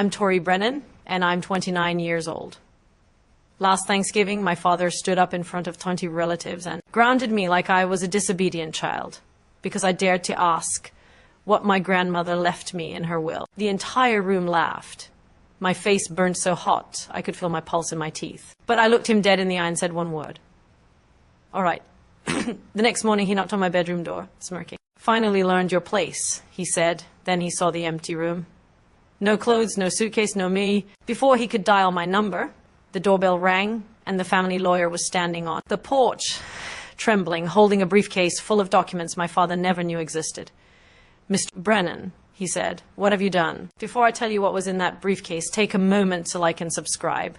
I'm Tory Brennan, and I'm 29 years old. Last Thanksgiving, my father stood up in front of 20 relatives and grounded me like I was a disobedient child, because I dared to ask what my grandmother left me in her will. The entire room laughed. My face burned so hot, I could feel my pulse in my teeth. But I looked him dead in the eye and said one word. All right. The next morning, he knocked on my bedroom door, smirking. Finally learned your place, he said. Then he saw the empty room. No clothes, no suitcase, no me. Before he could dial my number, the doorbell rang and the family lawyer was standing on the porch, trembling, holding a briefcase full of documents my father never knew existed. Mr. Brennan, he said, what have you done? Before I tell you what was in that briefcase, take a moment to like and subscribe.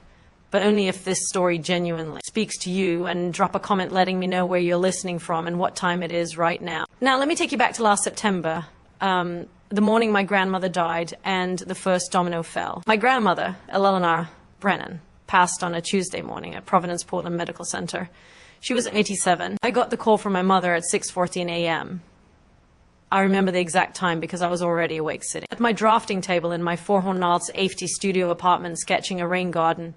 But only if this story genuinely speaks to you, and drop a comment letting me know where you're listening from and what time it is right now. Now, let me take you back to last September. The morning my grandmother died and the first domino fell. My grandmother, Eleanor Brennan, passed on a Tuesday morning at Providence Portland Medical Center. She was 87. I got the call from my mother at 6:14 a.m. I remember the exact time because I was already awake sitting at my drafting table in my 480 studio apartment sketching a rain garden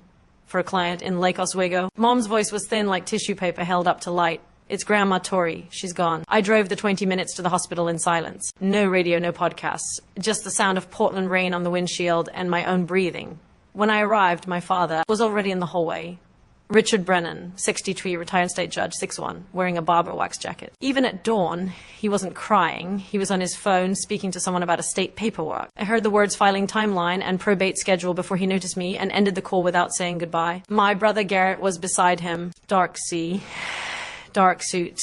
for a client in Lake Oswego. Mom's voice was thin like tissue paper held up to light. It's Grandma Tory. She's gone. I drove the 20 minutes to the hospital in silence. No radio, no podcasts. Just the sound of Portland rain on the windshield and my own breathing. When I arrived, my father was already in the hallway. Richard Brennan, 63, retired state judge, 6'1", wearing a barber wax jacket. Even at dawn, he wasn't crying. He was on his phone speaking to someone about estate paperwork. I heard the words filing timeline and probate schedule before he noticed me and ended the call without saying goodbye. My brother Garrett was beside him. Dark sea. Dark suit,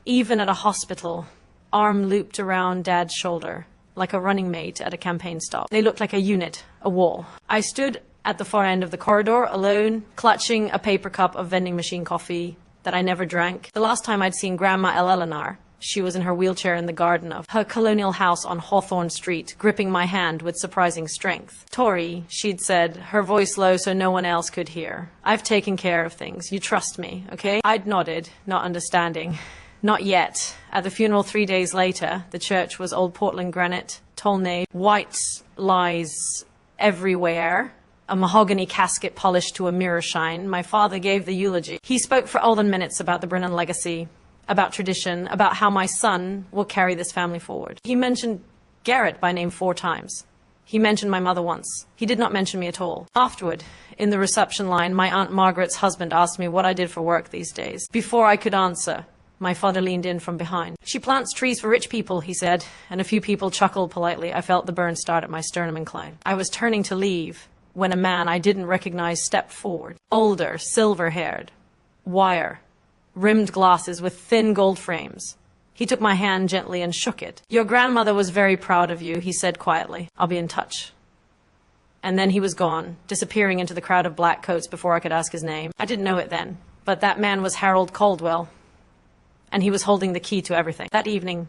even at a hospital, arm looped around Dad's shoulder, like a running mate at a campaign stop. They looked like a unit, a wall. I stood at the far end of the corridor, alone, clutching a paper cup of vending machine coffee that I never drank. The last time I'd seen Grandma Eleanor, she was in her wheelchair in the garden of her colonial house on Hawthorne Street, gripping my hand with surprising strength. Tory, she'd said, her voice low so no one else could hear. I've taken care of things. You trust me, okay? I'd nodded, not understanding. Not yet. At the funeral 3 days later, the church was old Portland granite, Tolnay, white lies everywhere. A mahogany casket polished to a mirror shine. My father gave the eulogy. He spoke for olden minutes about the Brennan legacy, about tradition, about how my son will carry this family forward. He mentioned Garrett by name 4 times. He mentioned my mother once. He did not mention me at all. Afterward, in the reception line, my Aunt Margaret's husband asked me what I did for work these days. Before I could answer, my father leaned in from behind. She plants trees for rich people, he said, and a few people chuckled politely. I felt the burn start at my sternum incline. I was turning to leave when a man I didn't recognize stepped forward. Older, silver-haired, wire, rimmed glasses with thin gold frames. He took my hand gently and shook it. Your grandmother was very proud of you, he said quietly. I'll be in touch. And then he was gone, disappearing into the crowd of black coats before I could ask his name. I didn't know it then, but that man was Harold Caldwell, and he was holding the key to everything. That evening,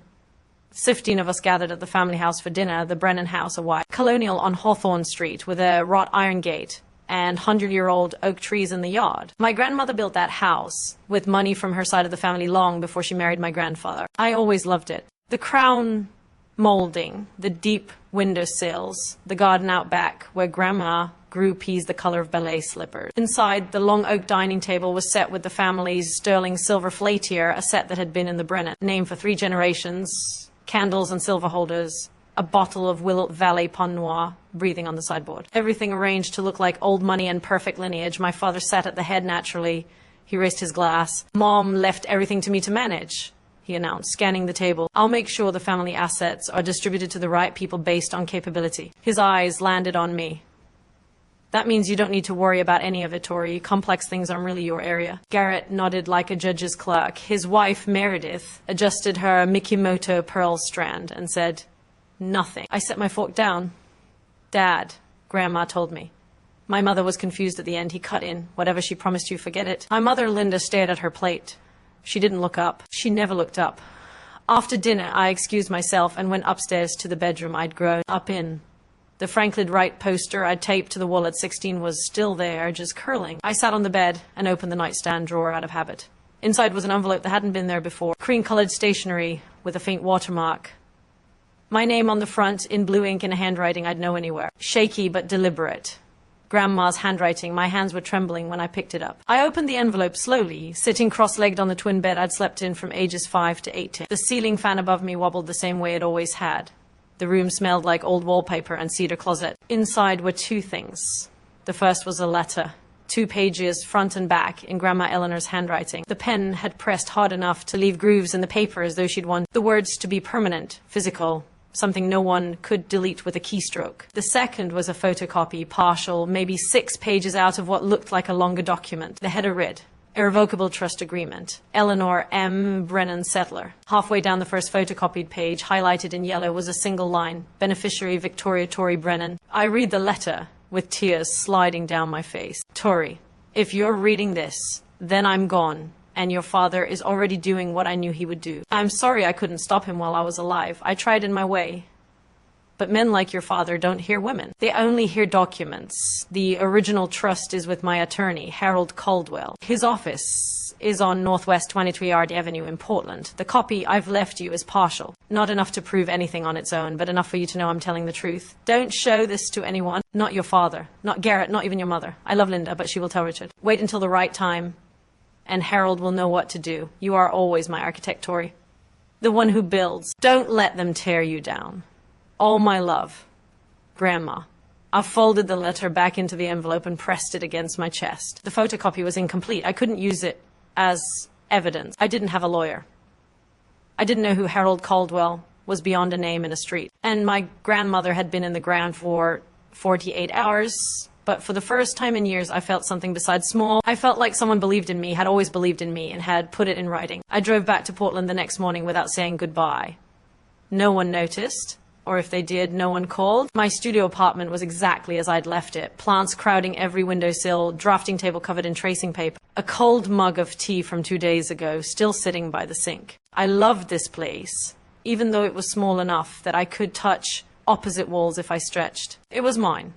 15 of us gathered at the family house for dinner, the Brennan house, a white colonial on Hawthorne Street with a wrought iron gate and 100-year-old oak trees in the yard. My grandmother built that house with money from her side of the family long before she married my grandfather. I always loved it. The crown molding, the deep windowsills, the garden out back where Grandma grew peas the color of ballet slippers. Inside, the long oak dining table was set with the family's sterling silver flaitier, a set that had been in the Brennan, named for 3 generations, candles and silver holders, a bottle of Willet Valley Pont Noir breathing on the sideboard. Everything arranged to look like old money and perfect lineage. My father sat at the head naturally. He raised his glass. Mom left everything to me to manage, he announced, scanning the table. I'll make sure the family assets are distributed to the right people based on capability. His eyes landed on me. That means you don't need to worry about any of it, Tory. Complex things aren't really your area. Garrett nodded like a judge's clerk. His wife, Meredith, adjusted her Mikimoto pearl strand and said, nothing. I set my fork down. Dad, Grandma told me. My mother was confused at the end. He cut in. Whatever she promised you, forget it. My mother, Linda, stared at her plate. She didn't look up. She never looked up. After dinner, I excused myself and went upstairs to the bedroom I'd grown up in. The Frank Lloyd Wright poster I'd taped to the wall at 16 was still there, just curling. I sat on the bed and opened the nightstand drawer out of habit. Inside was an envelope that hadn't been there before. Cream-colored stationery with a faint watermark. My name on the front in blue ink in a handwriting I'd know anywhere. Shaky but deliberate. Grandma's handwriting. My hands were trembling when I picked it up. I opened the envelope slowly, sitting cross-legged on the twin bed I'd slept in from ages 5 to 18. The ceiling fan above me wobbled the same way it always had. The room smelled like old wallpaper and cedar closet. Inside were 2 things. The first was a letter. 2 pages, front and back, in Grandma Eleanor's handwriting. The pen had pressed hard enough to leave grooves in the paper as though she'd want the words to be permanent, physical, something no one could delete with a keystroke. The second was a photocopy, partial, maybe 6 pages out of what looked like a longer document. The header read, Irrevocable Trust Agreement, Eleanor M. Brennan Settler. Halfway down the first photocopied page, highlighted in yellow, was a single line, Beneficiary Victoria Tory Brennan. I read the letter with tears sliding down my face. Tory, if you're reading this, then I'm gone. And your father is already doing what I knew he would do. I'm sorry I couldn't stop him while I was alive. I tried in my way. But men like your father don't hear women. They only hear documents. The original trust is with my attorney, Harold Caldwell. His office is on Northwest 23 Yard Avenue in Portland. The copy I've left you is partial. Not enough to prove anything on its own, but enough for you to know I'm telling the truth. Don't show this to anyone. Not your father. Not Garrett. Not even your mother. I love Linda, but she will tell Richard. Wait until the right time, and Harold will know what to do. You are always my architect, Tory. The one who builds. Don't let them tear you down. All my love. Grandma. I folded the letter back into the envelope and pressed it against my chest. The photocopy was incomplete. I couldn't use it as evidence. I didn't have a lawyer. I didn't know who Harold Caldwell was beyond a name in a street. And my grandmother had been in the ground for 48 hours. But for the first time in years, I felt something besides small. I felt like someone believed in me, had always believed in me, and had put it in writing. I drove back to Portland the next morning without saying goodbye. No one noticed, or if they did, no one called. My studio apartment was exactly as I'd left it. Plants crowding every windowsill, drafting table covered in tracing paper. A cold mug of tea from 2 days ago, still sitting by the sink. I loved this place, even though it was small enough that I could touch opposite walls if I stretched. It was mine.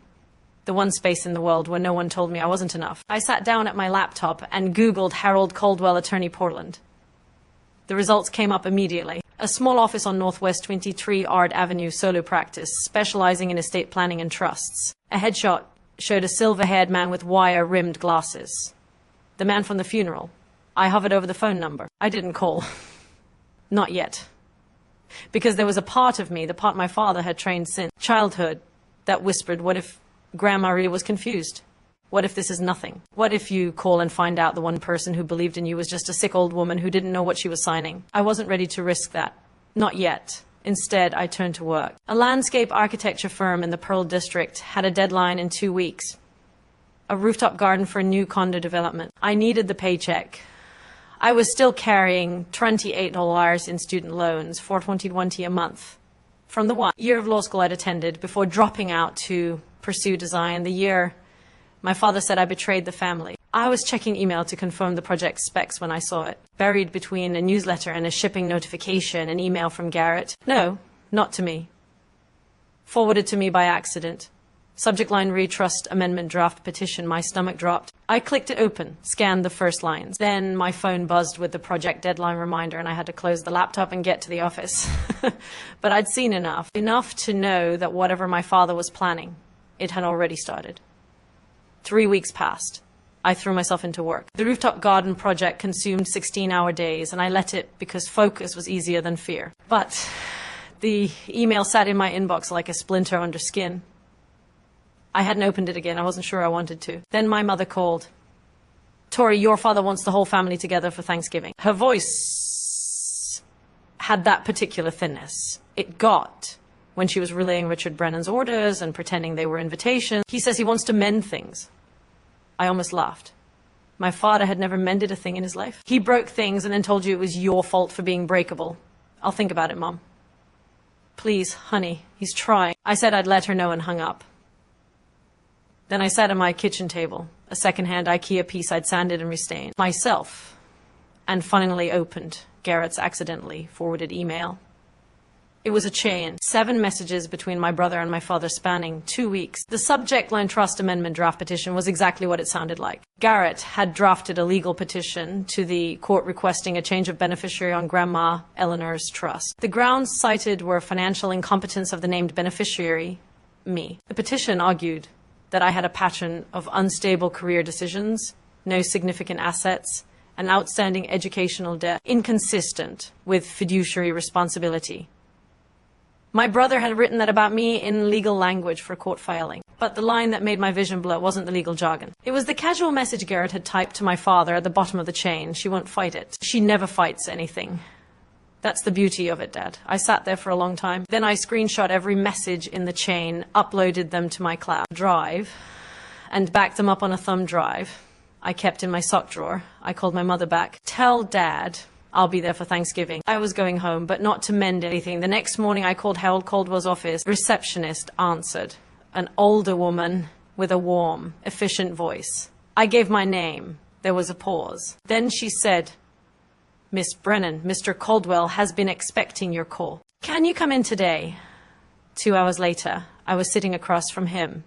The one space in the world where no one told me I wasn't enough. I sat down at my laptop and Googled Harold Caldwell, attorney, Portland. The results came up immediately. A small office on Northwest 23 Ard Avenue, solo practice, specializing in estate planning and trusts. A headshot showed a silver-haired man with wire-rimmed glasses. The man from the funeral. I hovered over the phone number. I didn't call. Not yet. Because there was a part of me, the part my father had trained since childhood, that whispered, what if Grandma really was confused? What if this is nothing? What if you call and find out the one person who believed in you was just a sick old woman who didn't know what she was signing? I wasn't ready to risk that. Not yet. Instead, I turned to work. A landscape architecture firm in the Pearl District had a deadline in 2 weeks. A rooftop garden for a new condo development. I needed the paycheck. I was still carrying $28 in student loans, $421 a month, from the 1 year of law school I'd attended before dropping out to pursue design. The year my father said I betrayed the family. I was checking email to confirm the project specs when I saw it. Buried between a newsletter and a shipping notification, an email from Garrett. No, not to me. Forwarded to me by accident. Subject line, retrust amendment draft petition. My stomach dropped. I clicked it open, scanned the first lines. Then my phone buzzed with the project deadline reminder and I had to close the laptop and get to the office. But I'd seen enough. Enough to know that whatever my father was planning, it had already started. 3 weeks passed. I threw myself into work. The rooftop garden project consumed 16-hour days, and I let it because focus was easier than fear. But the email sat in my inbox like a splinter under skin. I hadn't opened it again. I wasn't sure I wanted to. Then my mother called. Tory, your father wants the whole family together for Thanksgiving. Her voice had that particular thinness. It got when she was relaying Richard Brennan's orders and pretending they were invitations. He says he wants to mend things. I almost laughed. My father had never mended a thing in his life. He broke things and then told you it was your fault for being breakable. I'll think about it, Mom. Please, honey, he's trying. I said I'd let her know and hung up. Then I sat at my kitchen table, a second-hand IKEA piece I'd sanded and restained, myself, and finally opened Garrett's accidentally forwarded email. It was a chain. 7 messages between my brother and my father spanning 2 weeks. The subject line trust amendment draft petition was exactly what it sounded like. Garrett had drafted a legal petition to the court requesting a change of beneficiary on Grandma Eleanor's trust. The grounds cited were financial incompetence of the named beneficiary, me. The petition argued that I had a pattern of unstable career decisions, no significant assets, and outstanding educational debt, inconsistent with fiduciary responsibility. My brother had written that about me in legal language for court filing. But the line that made my vision blur wasn't the legal jargon. It was the casual message Garrett had typed to my father at the bottom of the chain. She won't fight it. She never fights anything. That's the beauty of it, Dad. I sat there for a long time. Then I screenshot every message in the chain, uploaded them to my cloud drive, and backed them up on a thumb drive I kept in my sock drawer. I called my mother back. Tell Dad I'll be there for Thanksgiving. I was going home, but not to mend anything. The next morning I called Harold Caldwell's office. Receptionist answered. An older woman with a warm, efficient voice. I gave my name. There was a pause. Then she said, Miss Brennan, Mr. Caldwell has been expecting your call. Can you come in today? 2 hours later, I was sitting across from him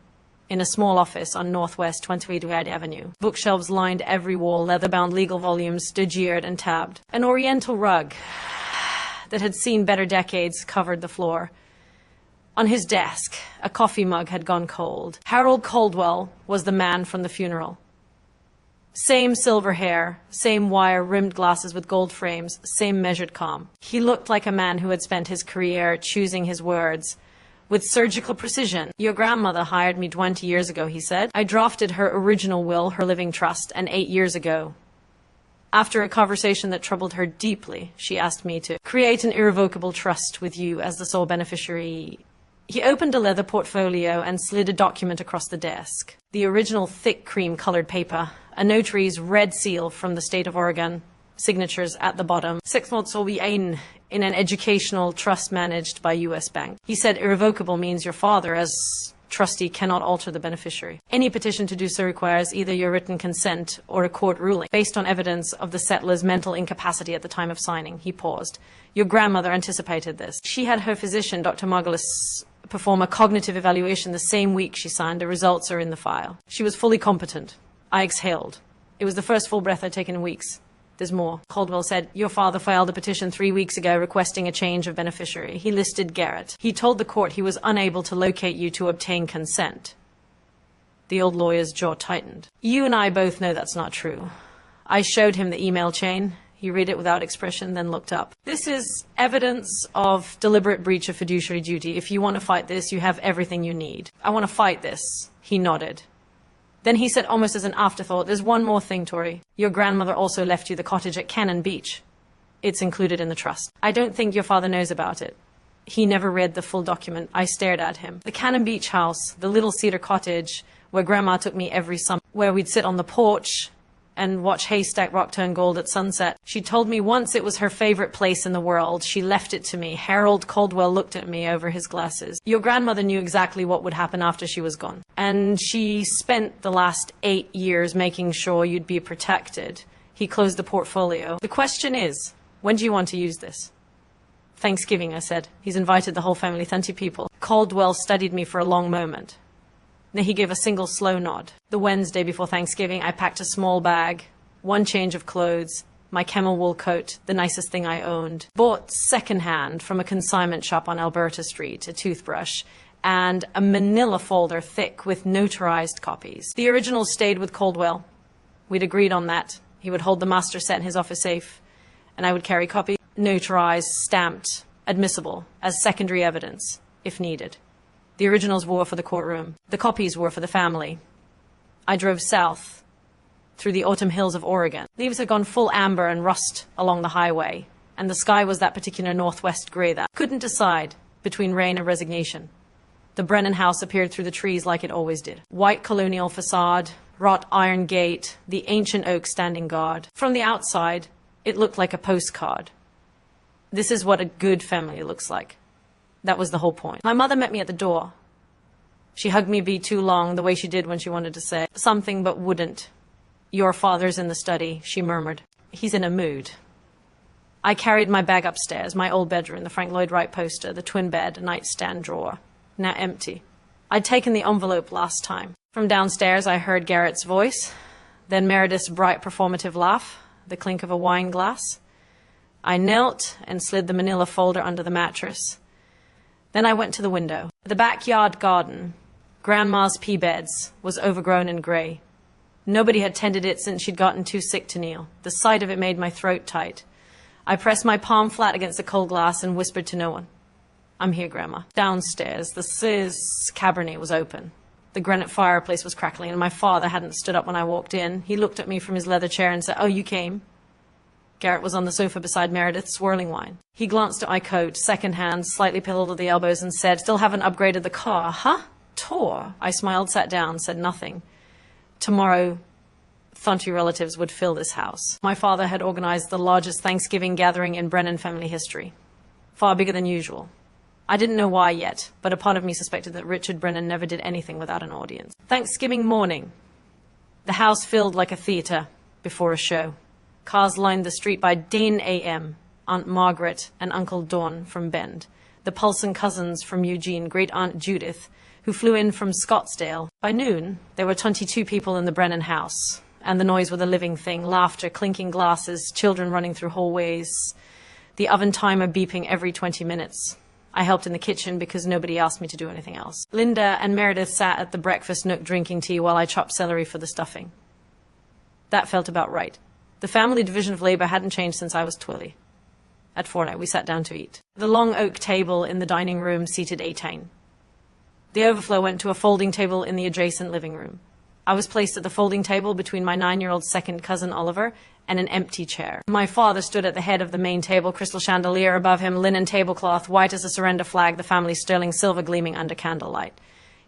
in a small office on Northwest 28th Avenue. Bookshelves lined every wall, leather-bound legal volumes stood and tabbed. An oriental rug that had seen better decades covered the floor. On his desk, a coffee mug had gone cold. Harold Caldwell was the man from the funeral. Same silver hair, same wire-rimmed glasses with gold frames, same measured calm. He looked like a man who had spent his career choosing his words with surgical precision. Your grandmother hired me 20 years ago, he said. I drafted her original will, her living trust, and 8 years ago. After a conversation that troubled her deeply, she asked me to create an irrevocable trust with you as the sole beneficiary. He opened a leather portfolio and slid a document across the desk. The original thick cream-colored paper, a notary's red seal from the state of Oregon, signatures at the bottom. 6 months will be in an educational trust managed by U.S. Bank. He said irrevocable means your father, as trustee, cannot alter the beneficiary. Any petition to do so requires either your written consent or a court ruling, based on evidence of the settler's mental incapacity at the time of signing. He paused. Your grandmother anticipated this. She had her physician, Dr. Margulis, perform a cognitive evaluation the same week she signed. The results are in the file. She was fully competent. I exhaled. It was the first full breath I'd taken in weeks. There's more. Caldwell said, your father filed a petition 3 weeks ago requesting a change of beneficiary. He listed Garrett. He told the court he was unable to locate you to obtain consent. The old lawyer's jaw tightened. You and I both know that's not true. I showed him the email chain. He read it without expression, then looked up. This is evidence of deliberate breach of fiduciary duty. If you want to fight this, you have everything you need. I want to fight this. He nodded. Then he said, almost as an afterthought, there's one more thing, Tory. Your grandmother also left you the cottage at Cannon Beach. It's included in the trust. I don't think your father knows about it. He never read the full document. I stared at him. The Cannon Beach house, the little cedar cottage where Grandma took me every summer, where we'd sit on the porch and watch haystack rock turn gold at sunset. She told me once it was her favorite place in the world. She left it to me. Harold Caldwell looked at me over his glasses. Your grandmother knew exactly what would happen after she was gone. And she spent the last 8 years making sure you'd be protected. He closed the portfolio. The question is, when do you want to use this? Thanksgiving, I said. He's invited the whole family, 30 people. Caldwell studied me for a long moment. Then he gave a single slow nod. The Wednesday before Thanksgiving, I packed a small bag, 1 change of clothes, my camel wool coat, the nicest thing I owned, bought secondhand from a consignment shop on Alberta Street, a toothbrush, and a manila folder thick with notarized copies. The original stayed with Caldwell. We'd agreed on that. He would hold the master set in his office safe, and I would carry copies, notarized, stamped, admissible, as secondary evidence, if needed. The originals were for the courtroom. The copies were for the family. I drove south through the autumn hills of Oregon. Leaves had gone full amber and rust along the highway, and the sky was that particular northwest gray that couldn't decide between rain and resignation. The Brennan house appeared through the trees like it always did. White colonial facade, wrought iron gate, the ancient oak standing guard. From the outside, it looked like a postcard. This is what a good family looks like. That was the whole point. My mother met me at the door. She hugged me too long, the way she did when she wanted to say something but wouldn't. Your father's in the study, she murmured. He's in a mood. I carried my bag upstairs, my old bedroom, the Frank Lloyd Wright poster, the twin bed, a nightstand drawer, now empty. I'd taken the envelope last time. From downstairs, I heard Garrett's voice, then Meredith's bright performative laugh, the clink of a wine glass. I knelt and slid the manila folder under the mattress. Then I went to the window. The backyard garden, Grandma's pea beds, was overgrown and grey. Nobody had tended it since she'd gotten too sick to kneel. The sight of it made my throat tight. I pressed my palm flat against the cold glass and whispered to no one. "I'm here, Grandma." Downstairs, the Cis cabinet was open. The granite fireplace was crackling, and my father hadn't stood up when I walked in. He looked at me from his leather chair and said, "Oh, you came?" Garrett was on the sofa beside Meredith, swirling wine. He glanced at my coat, second-hand, slightly pillowed at the elbows, and said, "Still haven't upgraded the car, huh? Tor." I smiled, sat down, said nothing. Tomorrow, Thonty relatives would fill this house. My father had organized the largest Thanksgiving gathering in Brennan family history. Far bigger than usual. I didn't know why yet, but a part of me suspected that Richard Brennan never did anything without an audience. Thanksgiving morning. The house filled like a theater before a show. Cars lined the street by 10 a.m. Aunt Margaret and Uncle Don from Bend, the Paulson cousins from Eugene, Great Aunt Judith, who flew in from Scottsdale. By noon, there were 22 people in the Brennan house, and the noise was a living thing, laughter, clinking glasses, children running through hallways, the oven timer beeping every 20 minutes. I helped in the kitchen because nobody asked me to do anything else. Linda and Meredith sat at the breakfast nook drinking tea while I chopped celery for the stuffing. That felt about right. The family division of labor hadn't changed since I was twilly. At fortnight, we sat down to eat. The long oak table in the dining room seated 18. The overflow went to a folding table in the adjacent living room. I was placed at the folding table between my 9-year-old second cousin Oliver and an empty chair. My father stood at the head of the main table, crystal chandelier above him, linen tablecloth, white as a surrender flag, the family's sterling silver gleaming under candlelight.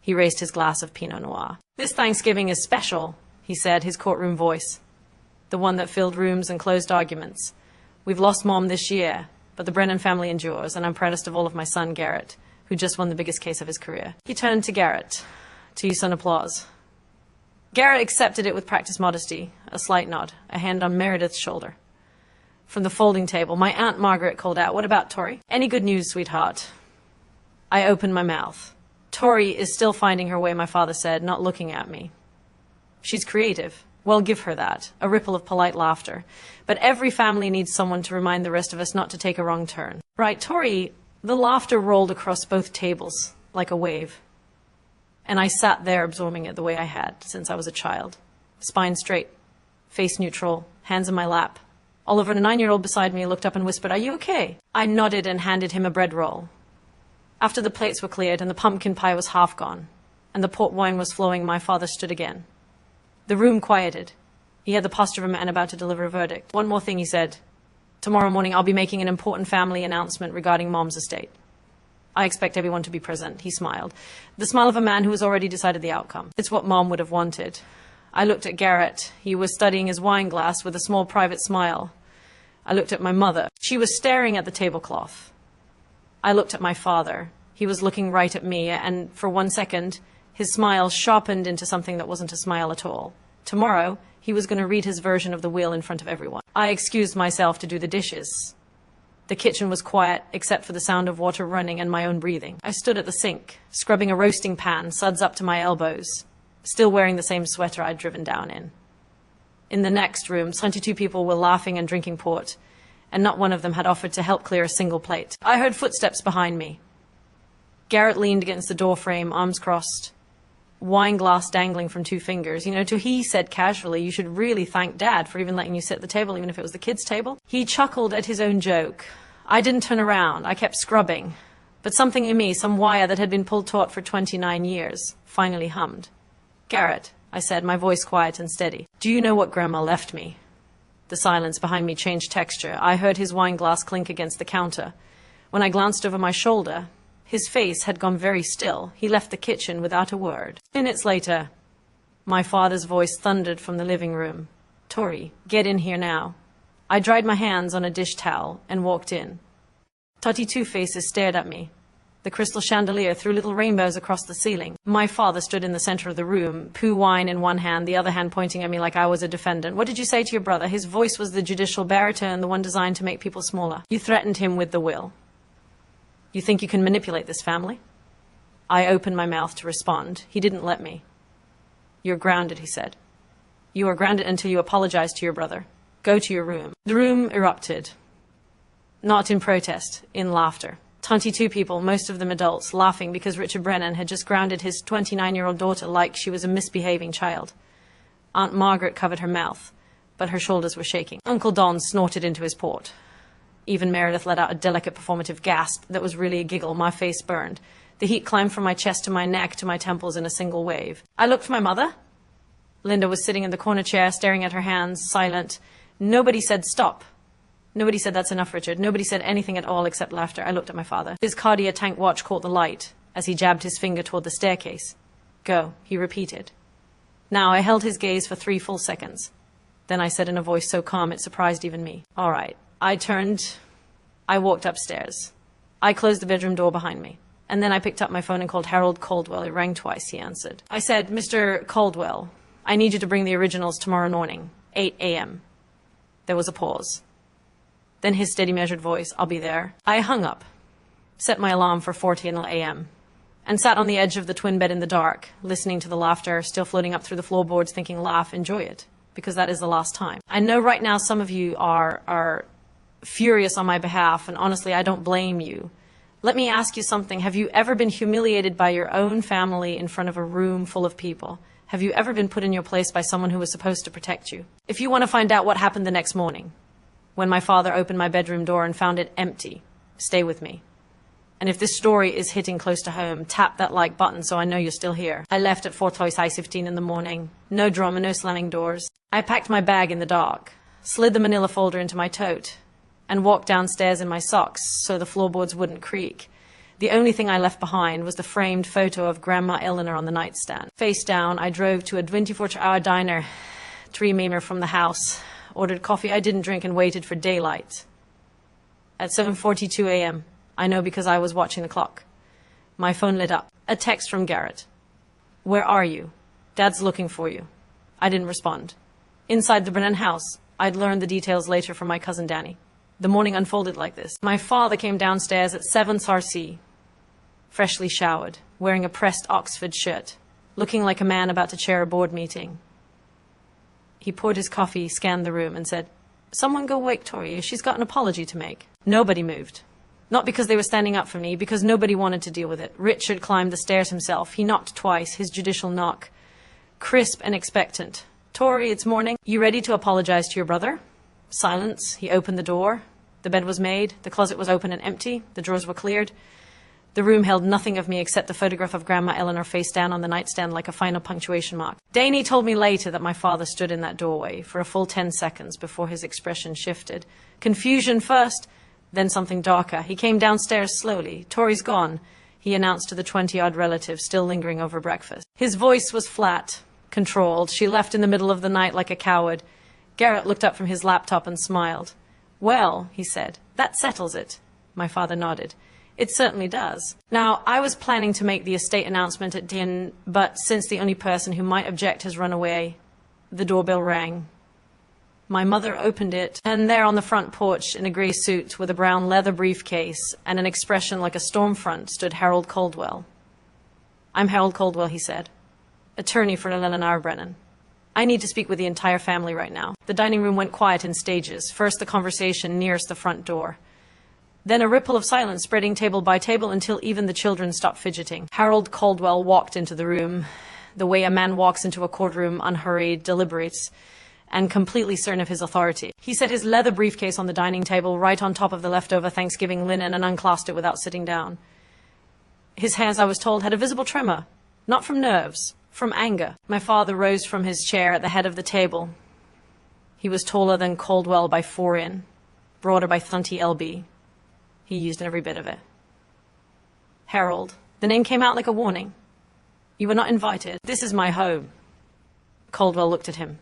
He raised his glass of Pinot Noir. "This Thanksgiving is special," he said, his courtroom voice, the one that filled rooms and closed arguments. "We've lost Mom this year, but the Brennan family endures, and I'm proudest of all of my son, Garrett, who just won the biggest case of his career." He turned to Garrett, to use some applause. Garrett accepted it with practiced modesty, a slight nod, a hand on Meredith's shoulder. From the folding table, my Aunt Margaret called out, "What about Tory? Any good news, sweetheart?" I opened my mouth. "Tory is still finding her way," my father said, not looking at me. "She's creative. Well, give her that." A ripple of polite laughter. "But every family needs someone to remind the rest of us not to take a wrong turn." "Right, Tory." The laughter rolled across both tables like a wave. And I sat there absorbing it the way I had since I was a child. Spine straight, face neutral, hands in my lap. Oliver, the 9-year-old beside me, looked up and whispered, "Are you okay?" I nodded and handed him a bread roll. After the plates were cleared and the pumpkin pie was half gone, and the port wine was flowing, my father stood again. The room quieted. He had the posture of a man about to deliver a verdict. "One more thing," he said. "Tomorrow morning I'll be making an important family announcement regarding Mom's estate. I expect everyone to be present." He smiled. The smile of a man who has already decided the outcome. It's what Mom would have wanted. I looked at Garrett. He was studying his wine glass with a small private smile. I looked at my mother. She was staring at the tablecloth. I looked at my father. He was looking right at me, and for 1 second, his smile sharpened into something that wasn't a smile at all. Tomorrow, he was going to read his version of the will in front of everyone. I excused myself to do the dishes. The kitchen was quiet, except for the sound of water running and my own breathing. I stood at the sink, scrubbing a roasting pan, suds up to my elbows, still wearing the same sweater I'd driven down in. In the next room, 22 people were laughing and drinking port, and not one of them had offered to help clear a single plate. I heard footsteps behind me. Garrett leaned against the doorframe, arms crossed, wine glass dangling from 2 fingers. He said casually, "You should really thank Dad for even letting you sit at the table, even if it was the kids' table." He chuckled at his own joke. I didn't turn around. I kept scrubbing. But something in me, some wire that had been pulled taut for 29 years, finally hummed. "Garrett," I said, my voice quiet and steady, "do you know what Grandma left me?" The silence behind me changed texture. I heard his wine glass clink against the counter. When I glanced over my shoulder, his face had gone very still. He left the kitchen without a word. Minutes later, my father's voice thundered from the living room. "Tory, get in here now." I dried my hands on a dish towel and walked in. 32 faces stared at me. The crystal chandelier threw little rainbows across the ceiling. My father stood in the center of the room, poo wine in one hand, the other hand pointing at me like I was a defendant. What did you say to your brother? His voice was the judicial baritone, the one designed to make people smaller. You threatened him with the will. You think you can manipulate this family? I opened my mouth to respond. He didn't let me. You're grounded, he said. You are grounded until you apologize to your brother. Go to your room. The room erupted. Not in protest, in laughter. 22 people, most of them adults, laughing because Richard Brennan had just grounded his 29-year-old daughter like she was a misbehaving child. Aunt Margaret covered her mouth, but her shoulders were shaking. Uncle Don snorted into his port. Even Meredith let out a delicate performative gasp that was really a giggle. My face burned. The heat climbed from my chest to my neck to my temples in a single wave. I looked for my mother. Linda was sitting in the corner chair, staring at her hands, silent. Nobody said stop. Nobody said that's enough, Richard. Nobody said anything at all except laughter. I looked at my father. His Cartier tank watch caught the light as he jabbed his finger toward the staircase. Go, he repeated. Now I held his gaze for 3 full seconds. Then I said in a voice so calm it surprised even me. All right. I turned. I walked upstairs. I closed the bedroom door behind me. And then I picked up my phone and called Harold Caldwell. It rang twice, he answered. I said, Mr. Caldwell, I need you to bring the originals tomorrow morning, 8 a.m. There was a pause. Then his steady measured voice, I'll be there. I hung up, set my alarm for 4:10 a.m., and sat on the edge of the twin bed in the dark, listening to the laughter still floating up through the floorboards, thinking, laugh, enjoy it, because that is the last time. I know right now some of you are furious on my behalf, and honestly, I don't blame you. Let me ask you something. Have you ever been humiliated by your own family in front of a room full of people? Have you ever been put in your place by someone who was supposed to protect you? If you want to find out what happened the next morning, when my father opened my bedroom door and found it empty, stay with me. And if this story is hitting close to home, tap that like button so I know you're still here. I left at 4:15 in the morning. No drama, no slamming doors. I packed my bag in the dark, slid the manila folder into my tote, and walked downstairs in my socks so the floorboards wouldn't creak. The only thing I left behind was the framed photo of Grandma Eleanor on the nightstand. Face down, I drove to a 24-hour diner, 3 from the house, ordered coffee I didn't drink, and waited for daylight. At 7:42 a.m., I know because I was watching the clock, my phone lit up. A text from Garrett. Where are you? Dad's looking for you. I didn't respond. Inside the Brennan house, I'd learned the details later from my cousin Danny. The morning unfolded like this. My father came downstairs at 7 RC, freshly showered, wearing a pressed Oxford shirt, looking like a man about to chair a board meeting. He poured his coffee, scanned the room, and said, someone go wake Tory. She's got an apology to make. Nobody moved. Not because they were standing up for me, because nobody wanted to deal with it. Richard climbed the stairs himself. He knocked twice, his judicial knock. Crisp and expectant. Tory, it's morning. You ready to apologize to your brother? Silence. He opened the door. The bed was made. The closet was open and empty. The drawers were cleared. The room held nothing of me except the photograph of Grandma Eleanor face down on the nightstand like a final punctuation mark. Danny told me later that my father stood in that doorway for a full 10 seconds before his expression shifted. Confusion first, then something darker. He came downstairs slowly. Tory's gone, he announced to the 20-odd relatives still lingering over breakfast. His voice was flat, controlled. She left in the middle of the night like a coward. Garrett looked up from his laptop and smiled. Well, he said, that settles it. My father nodded. It certainly does. Now, I was planning to make the estate announcement at dinner, but since the only person who might object has run away, the doorbell rang. My mother opened it, and there on the front porch in a grey suit with a brown leather briefcase and an expression like a storm front stood Harold Caldwell. I'm Harold Caldwell, he said, attorney for Eleanor Brennan. I need to speak with the entire family right now. The dining room went quiet in stages. First the conversation nearest the front door. Then a ripple of silence spreading table by table until even the children stopped fidgeting. Harold Caldwell walked into the room, the way a man walks into a courtroom, unhurried, deliberates, and completely certain of his authority. He set his leather briefcase on the dining table right on top of the leftover Thanksgiving linen and unclasped it without sitting down. His hands, I was told, had a visible tremor, not from nerves, from anger. My father rose from his chair at the head of the table. He was taller than Caldwell by 4 in, broader by 30 lb. He used every bit of it. Harold. The name came out like a warning. You were not invited. This is my home. Caldwell looked at him.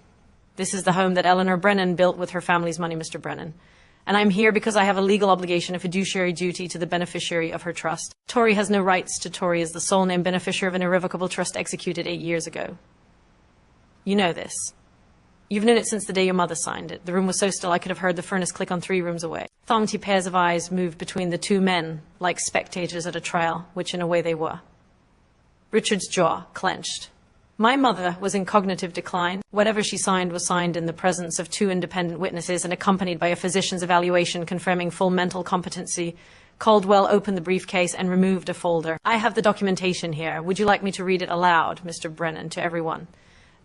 This is the home that Eleanor Brennan built with her family's money, Mr. Brennan. And I'm here because I have a legal obligation, a fiduciary duty to the beneficiary of her trust. Tory has no rights to Tory as the sole named beneficiary of an irrevocable trust executed 8 years ago. You know this. You've known it since the day your mother signed it. The room was so still I could have heard the furnace click on 3 rooms away. Thorny pairs of eyes moved between the two men, like spectators at a trial, which in a way they were. Richard's jaw clenched. My mother was in cognitive decline. Whatever she signed was signed in the presence of 2 independent witnesses and accompanied by a physician's evaluation confirming full mental competency. Caldwell opened the briefcase and removed a folder. I have the documentation here. Would you like me to read it aloud, Mr. Brennan, to everyone?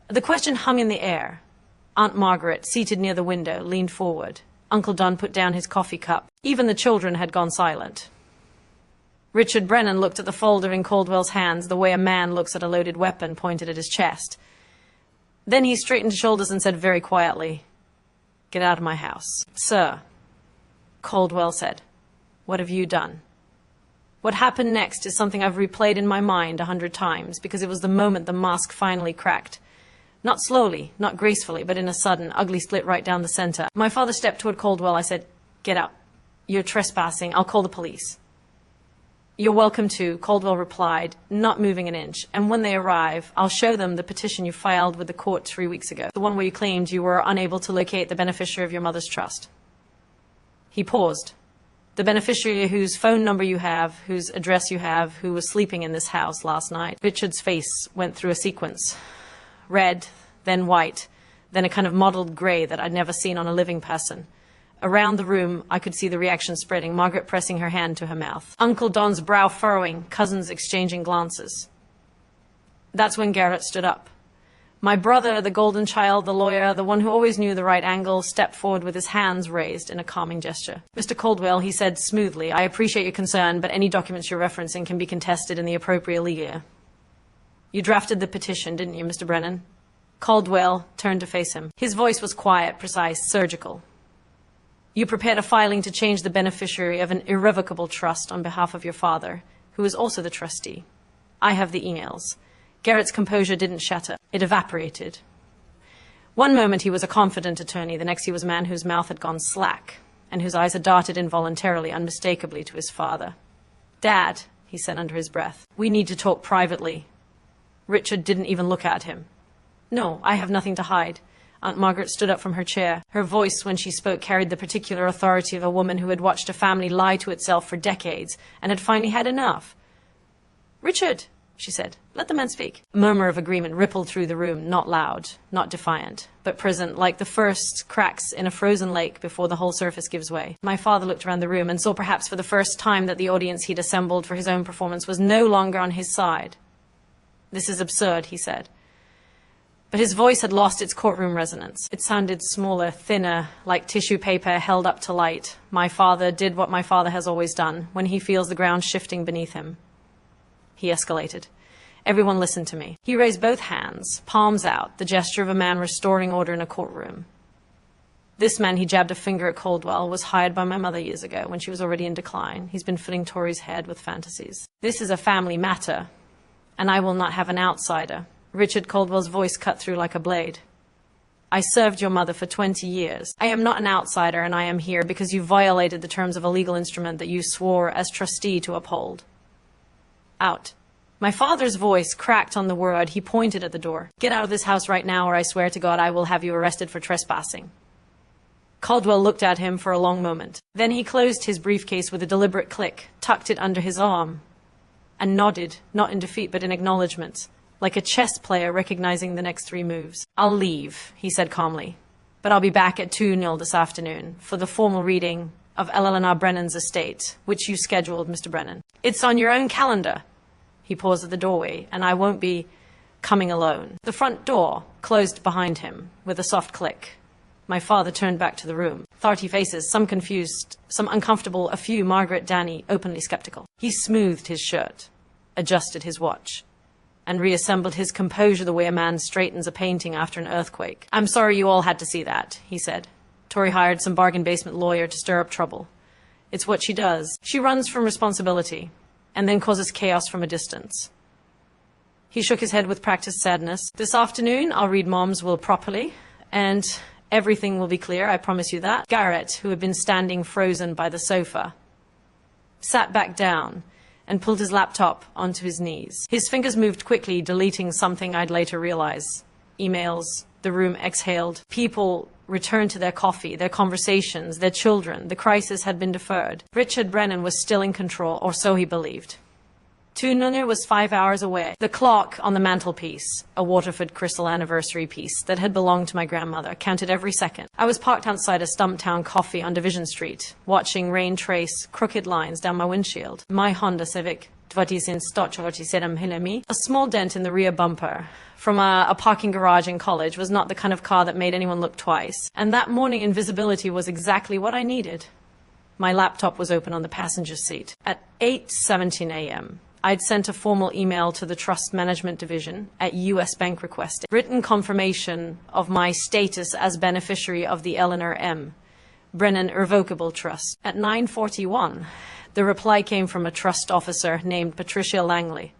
The question hung in the air. Aunt Margaret, seated near the window, leaned forward. Uncle Don put down his coffee cup. Even the children had gone silent. Richard Brennan looked at the folder in Caldwell's hands the way a man looks at a loaded weapon pointed at his chest. Then he straightened his shoulders and said very quietly, "Get out of my house." "Sir," Caldwell said, "what have you done?" What happened next is something I've replayed in my mind 100 times because it was the moment the mask finally cracked. Not slowly, not gracefully, but in a sudden, ugly split right down the center. My father stepped toward Caldwell. I said, "Get out. You're trespassing. I'll call the police." "You're welcome to," Caldwell replied, not moving an inch. "And when they arrive, I'll show them the petition you filed with the court 3 weeks ago, the one where you claimed you were unable to locate the beneficiary of your mother's trust." He paused. "The beneficiary whose phone number you have, whose address you have, who was sleeping in this house last night." Richard's face went through a sequence. Red, then white, then a kind of mottled gray that I'd never seen on a living person. Around the room, I could see the reaction spreading, Margaret pressing her hand to her mouth. Uncle Don's brow furrowing, cousins exchanging glances. That's when Garrett stood up. My brother, the golden child, the lawyer, the one who always knew the right angle, stepped forward with his hands raised in a calming gesture. "Mr. Caldwell," he said smoothly, "I appreciate your concern, but any documents you're referencing can be contested in the appropriate legal. You drafted the petition, didn't you, Mr. Brennan?" Caldwell turned to face him. His voice was quiet, precise, surgical. "You prepared a filing to change the beneficiary of an irrevocable trust on behalf of your father, who is also the trustee. I have the emails." Garrett's composure didn't shatter. It evaporated. One moment he was a confident attorney, the next he was a man whose mouth had gone slack, and whose eyes had darted involuntarily, unmistakably, to his father. "Dad," he said under his breath, "we need to talk privately." Richard didn't even look at him. "No, I have nothing to hide." Aunt Margaret stood up from her chair. Her voice, when she spoke, carried the particular authority of a woman who had watched a family lie to itself for decades and had finally had enough. "Richard," she said, "let the man speak." A murmur of agreement rippled through the room, not loud, not defiant, but present, like the first cracks in a frozen lake before the whole surface gives way. My father looked around the room and saw perhaps for the first time that the audience he'd assembled for his own performance was no longer on his side. "This is absurd," he said. But his voice had lost its courtroom resonance. It sounded smaller, thinner, like tissue paper held up to light. My father did what my father has always done, when he feels the ground shifting beneath him. He escalated. Everyone listened to me. He raised both hands, palms out, the gesture of a man restoring order in a courtroom. This man, he jabbed a finger at Caldwell, was hired by my mother years ago, when she was already in decline. He's been filling Tory's head with fantasies. This is a family matter, and I will not have an outsider. Richard Caldwell's voice cut through like a blade. "I served your mother for 20 years. I am not an outsider, and I am here because you violated the terms of a legal instrument that you swore as trustee to uphold." Out. My father's voice cracked on the word. He pointed at the door. "Get out of this house right now, or I swear to God I will have you arrested for trespassing." Caldwell looked at him for a long moment. Then he closed his briefcase with a deliberate click, tucked it under his arm, and nodded, not in defeat but in acknowledgement, like a chess player recognizing the next 3 moves. "I'll leave," he said calmly, "but I'll be back at 2:00 this afternoon for the formal reading of Eleanor Brennan's estate, which you scheduled, Mr. Brennan. It's on your own calendar." He paused at the doorway, "and I won't be coming alone." The front door closed behind him with a soft click. My father turned back to the room. 30 faces, some confused, some uncomfortable, a few, Margaret, Danny, openly skeptical. He smoothed his shirt, adjusted his watch, and reassembled his composure the way a man straightens a painting after an earthquake. "I'm sorry you all had to see that," he said. "Tory hired some bargain basement lawyer to stir up trouble. It's what she does. She runs from responsibility, and then causes chaos from a distance." He shook his head with practiced sadness. "This afternoon, I'll read Mom's will properly, and Everything will be clear, I promise you that. Garrett, who had been standing frozen by the sofa, sat back down and pulled his laptop onto his knees. His fingers moved quickly, deleting something I'd later realize. Emails. The room exhaled. People returned to their coffee, their conversations, their children. The crisis had been deferred. Richard Brennan was still in control, or so he believed. 2:00 was 5 hours away. The clock on the mantelpiece, a Waterford Crystal anniversary piece that had belonged to my grandmother, counted every second. I was parked outside a Stumptown coffee on Division Street, watching rain trace crooked lines down my windshield. My Honda Civic, 147 mm, a small dent in the rear bumper from a parking garage in college, was not the kind of car that made anyone look twice. And that morning invisibility was exactly what I needed. My laptop was open on the passenger seat. At 8:17 a.m., I'd sent a formal email to the Trust Management Division at US Bank requesting written confirmation of my status as beneficiary of the Eleanor M. Brennan Irrevocable Trust. At 9:41, the reply came from a trust officer named Patricia Langley.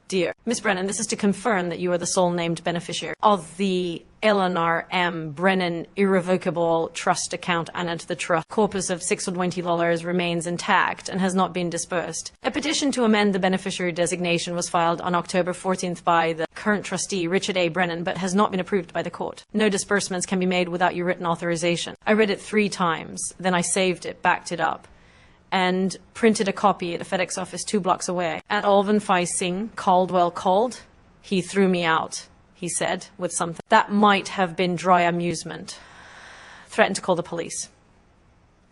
Dear Miss Brennan, this is to confirm that you are the sole named beneficiary of the Eleanor M. Brennan Irrevocable Trust account, and the trust corpus of $620 remains intact and has not been dispersed. A petition to amend the beneficiary designation was filed on October 14th by the current trustee, Richard A. Brennan, but has not been approved by the court. No disbursements can be made without your written authorization. I read it 3 times, then I saved it, backed it up, and printed a copy at a FedEx office 2 blocks away. At Alvin Fai Singh Caldwell called. He threw me out, he said, with something that might have been dry amusement. Threatened to call the police.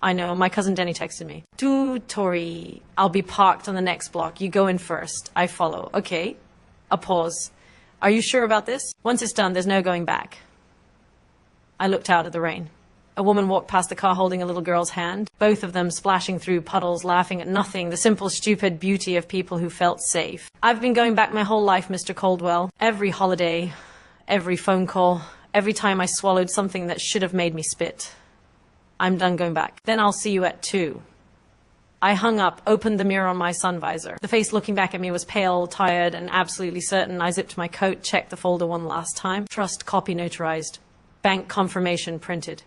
I know, my cousin Denny texted me. To Tory, I'll be parked on the next block. You go in first. I follow. Okay. A pause. Are you sure about this? Once it's done, there's no going back. I looked out at the rain. A woman walked past the car holding a little girl's hand, both of them splashing through puddles, laughing at nothing, the simple, stupid beauty of people who felt safe. I've been going back my whole life, Mr. Caldwell. Every holiday, every phone call, every time I swallowed something that should have made me spit. I'm done going back. Then I'll see you at 2. I hung up, opened the mirror on my sun visor. The face looking back at me was pale, tired, and absolutely certain. I zipped my coat, checked the folder one last time. Trust copy notarized. Bank confirmation printed.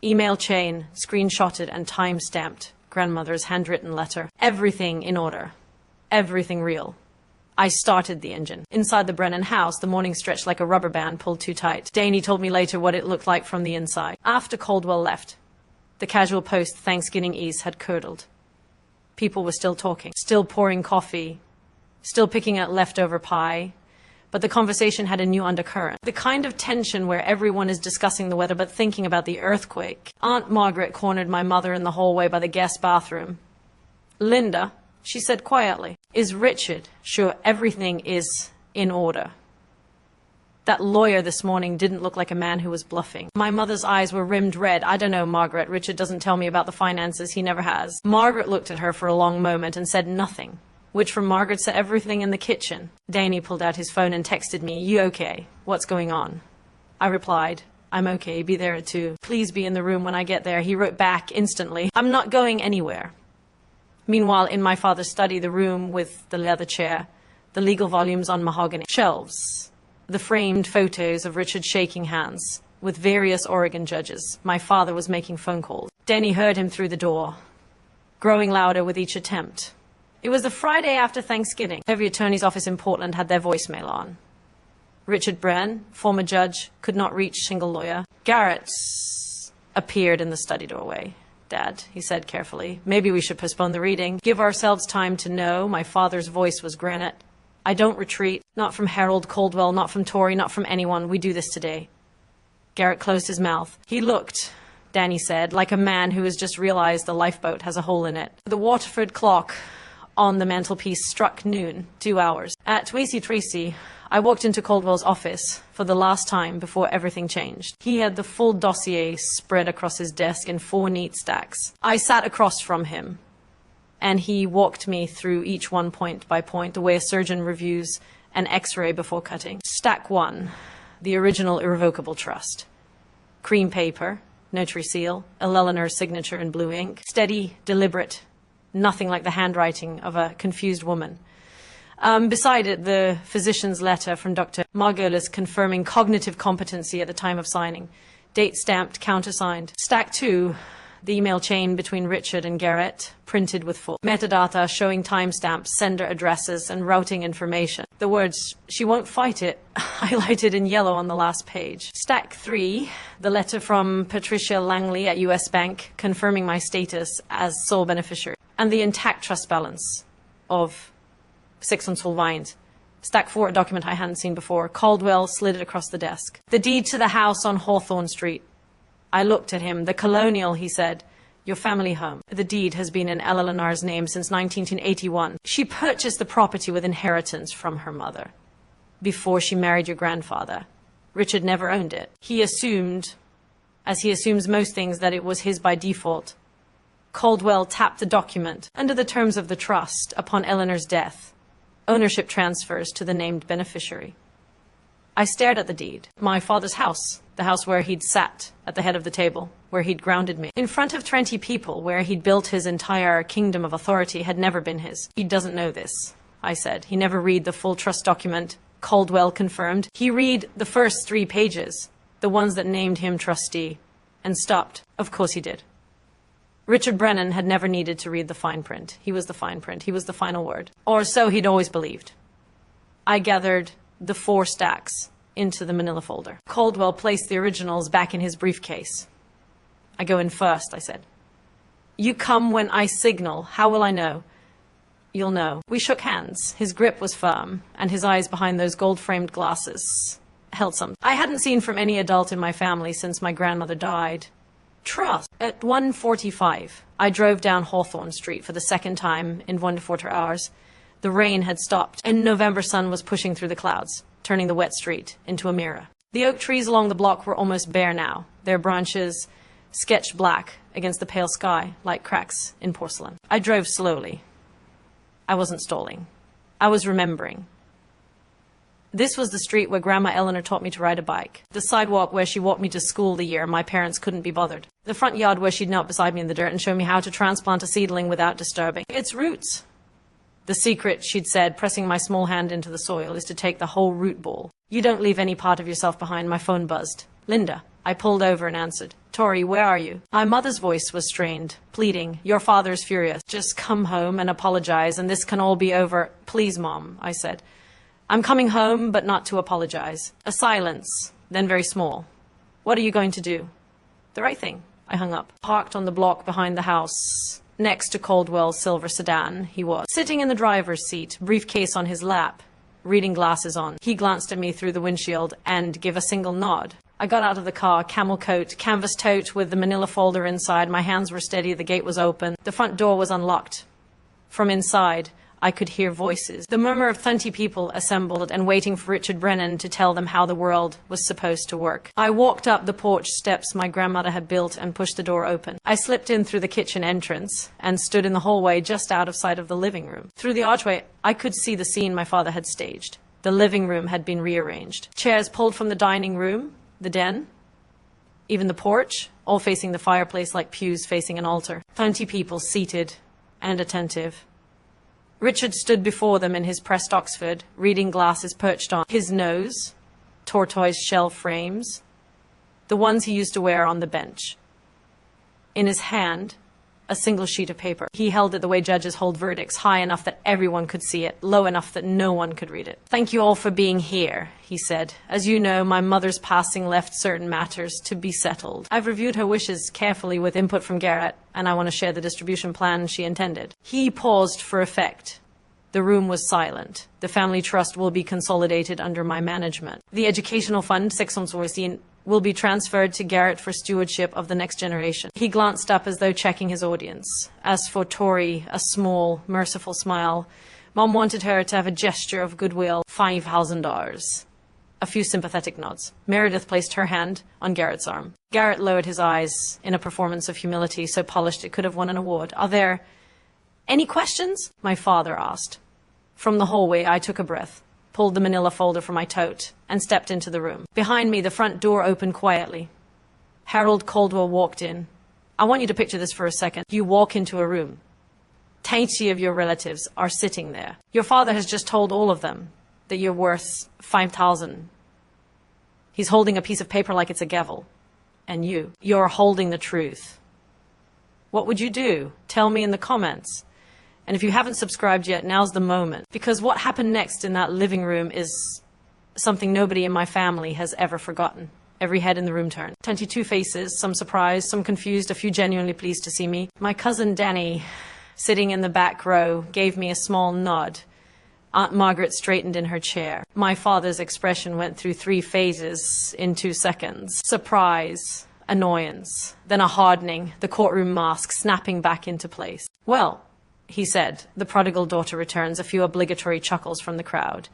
Email chain, screenshotted and time-stamped. Grandmother's handwritten letter. Everything in order. Everything real. I started the engine. Inside the Brennan house, the morning stretched like a rubber band pulled too tight. Danny told me later what it looked like from the inside. After Caldwell left, the casual post-Thanksgiving ease had curdled. People were still talking, still pouring coffee, still picking at leftover pie. But the conversation had a new undercurrent. The kind of tension where everyone is discussing the weather but thinking about the earthquake. Aunt Margaret cornered my mother in the hallway by the guest bathroom. Linda, she said quietly, is Richard sure everything is in order? That lawyer this morning didn't look like a man who was bluffing. My mother's eyes were rimmed red. I don't know, Margaret. Richard doesn't tell me about the finances. He never has. Margaret looked at her for a long moment and said nothing. Which from Margaret said everything in the kitchen. Danny pulled out his phone and texted me, "You okay? What's going on?" I replied, "I'm okay, be there at 2. Please be in the room when I get there." He wrote back instantly, "I'm not going anywhere." Meanwhile, in my father's study, the room with the leather chair, the legal volumes on mahogany shelves, the framed photos of Richard shaking hands with various Oregon judges, my father was making phone calls. Danny heard him through the door, growing louder with each attempt. It was the Friday after Thanksgiving. Every attorney's office in Portland had their voicemail on. Richard Brennan, former judge, could not reach single lawyer. Garrett appeared in the study doorway. "Dad," he said carefully, "maybe we should postpone the reading. Give ourselves time to know." My father's voice was granite. "I don't retreat. Not from Harold Caldwell, not from Tory, not from anyone. We do this today." Garrett closed his mouth. He looked, Danny said, like a man who has just realized the lifeboat has a hole in it. The Waterford clock on the mantelpiece struck noon, 2 hours. At 3:30, I walked into Caldwell's office for the last time before everything changed. He had the full dossier spread across his desk in 4 neat stacks. I sat across from him, and he walked me through each one point by point, the way a surgeon reviews an x-ray before cutting. Stack 1, the original irrevocable trust. Cream paper, notary seal, Eleanor's signature in blue ink. Steady, deliberate, nothing like the handwriting of a confused woman. Beside it, the physician's letter from Dr. Margolis confirming cognitive competency at the time of signing. Date stamped, countersigned. Stack 2, the email chain between Richard and Garrett, printed with full metadata showing timestamps, sender addresses, and routing information. The words, "she won't fight it," highlighted in yellow on the last page. Stack 3, the letter from Patricia Langley at US Bank confirming my status as sole beneficiary, and the intact trust balance of 600 solvines. Stack 4, a document I hadn't seen before. Caldwell slid it across the desk. The deed to the house on Hawthorne Street. I looked at him. "The Colonial," he said. "Your family home. The deed has been in Eleanor's name since 1981. She purchased the property with inheritance from her mother before she married your grandfather. Richard never owned it. He assumed, as he assumes most things, that it was his by default. Caldwell tapped the document under the terms of the trust upon Eleanor's death. Ownership transfers to the named beneficiary." I stared at the deed. My father's house, the house where he'd sat at the head of the table, where he'd grounded me, in front of 20 people, where he'd built his entire kingdom of authority, had never been his. "He doesn't know this," I said. "He never read the full trust document," Caldwell confirmed. "He read the first 3 pages, the ones that named him trustee, and stopped." Of course he did. Richard Brennan had never needed to read the fine print. He was the fine print. He was the final word. Or so he'd always believed. I gathered the 4 stacks into the manila folder. Caldwell placed the originals back in his briefcase. "I go in first," I said. "You come when I signal. How will I know?" "You'll know." We shook hands. His grip was firm, and his eyes behind those gold-framed glasses held some I hadn't seen from any adult in my family since my grandmother died. Trust. At 1:45, I drove down Hawthorne Street for the second time in 1 to 4 hours. The rain had stopped, and November sun was pushing through the clouds, turning the wet street into a mirror. The oak trees along the block were almost bare now, their branches sketched black against the pale sky like cracks in porcelain. I drove slowly. I wasn't stalling. I was remembering. This was the street where Grandma Eleanor taught me to ride a bike. The sidewalk where she walked me to school the year my parents couldn't be bothered. The front yard where she'd knelt beside me in the dirt and show me how to transplant a seedling without disturbing its roots. The secret, she'd said, pressing my small hand into the soil, is to take the whole root ball. You don't leave any part of yourself behind. My phone buzzed. "Linda." I pulled over and answered. "Tory, where are you?" My mother's voice was strained, pleading. "Your father's furious. Just come home and apologize, and this can all be over." "Please, Mom," I said. "I'm coming home, but not to apologize." A silence, then very small. "What are you going to do?" "The right thing." I hung up. Parked on the block behind the house, next to Caldwell's silver sedan, he was sitting in the driver's seat, briefcase on his lap, reading glasses on. He glanced at me through the windshield and gave a single nod. I got out of the car, camel coat, canvas tote with the manila folder inside. My hands were steady, the gate was open. The front door was unlocked. From inside, I could hear voices. The murmur of 20 people assembled and waiting for Richard Brennan to tell them how the world was supposed to work. I walked up the porch steps my grandmother had built and pushed the door open. I slipped in through the kitchen entrance and stood in the hallway just out of sight of the living room. Through the archway, I could see the scene my father had staged. The living room had been rearranged. Chairs pulled from the dining room, the den, even the porch, all facing the fireplace like pews facing an altar. 20 people seated and attentive. Richard stood before them in his pressed Oxford, reading glasses perched on his nose, tortoise shell frames, the ones he used to wear on the bench. In his hand, a single sheet of paper. He held it the way judges hold verdicts, high enough that everyone could see it, low enough that no one could read it. "Thank you all for being here," he said. "As you know, my mother's passing left certain matters to be settled. I've reviewed her wishes carefully with input from Garrett, and I want to share the distribution plan she intended." He paused for effect. The room was silent. "The family trust will be consolidated under my management. The educational fund, 614, will be transferred to Garrett for stewardship of the next generation." He glanced up as though checking his audience. As for Tory, a small, merciful smile. Mom wanted her to have a gesture of goodwill. $5,000. A few sympathetic nods. Meredith placed her hand on Garrett's arm. Garrett lowered his eyes in a performance of humility so polished it could have won an award. "Are there any questions?" my father asked. From the hallway, I took a breath, pulled the manila folder from my tote, and stepped into the room. Behind me, the front door opened quietly. Harold Caldwell walked in. I want you to picture this for a second. You walk into a room. 20 of your relatives are sitting there. Your father has just told all of them that you're worth 5,000. He's holding a piece of paper like it's a gavel. and you. You're holding the truth. What would you do? Tell me in the comments. And if you haven't subscribed yet, now's the moment. Because what happened next in that living room is something nobody in my family has ever forgotten. Every head in the room turned. 22 faces, some surprised, some confused, a few genuinely pleased to see me. My cousin Danny, sitting in the back row, gave me a small nod. Aunt Margaret straightened in her chair. My father's expression went through 3 phases in 2 seconds. Surprise, annoyance, then a hardening, the courtroom mask snapping back into place. "Well," he said, the prodigal daughter returns, a few obligatory chuckles from the crowd.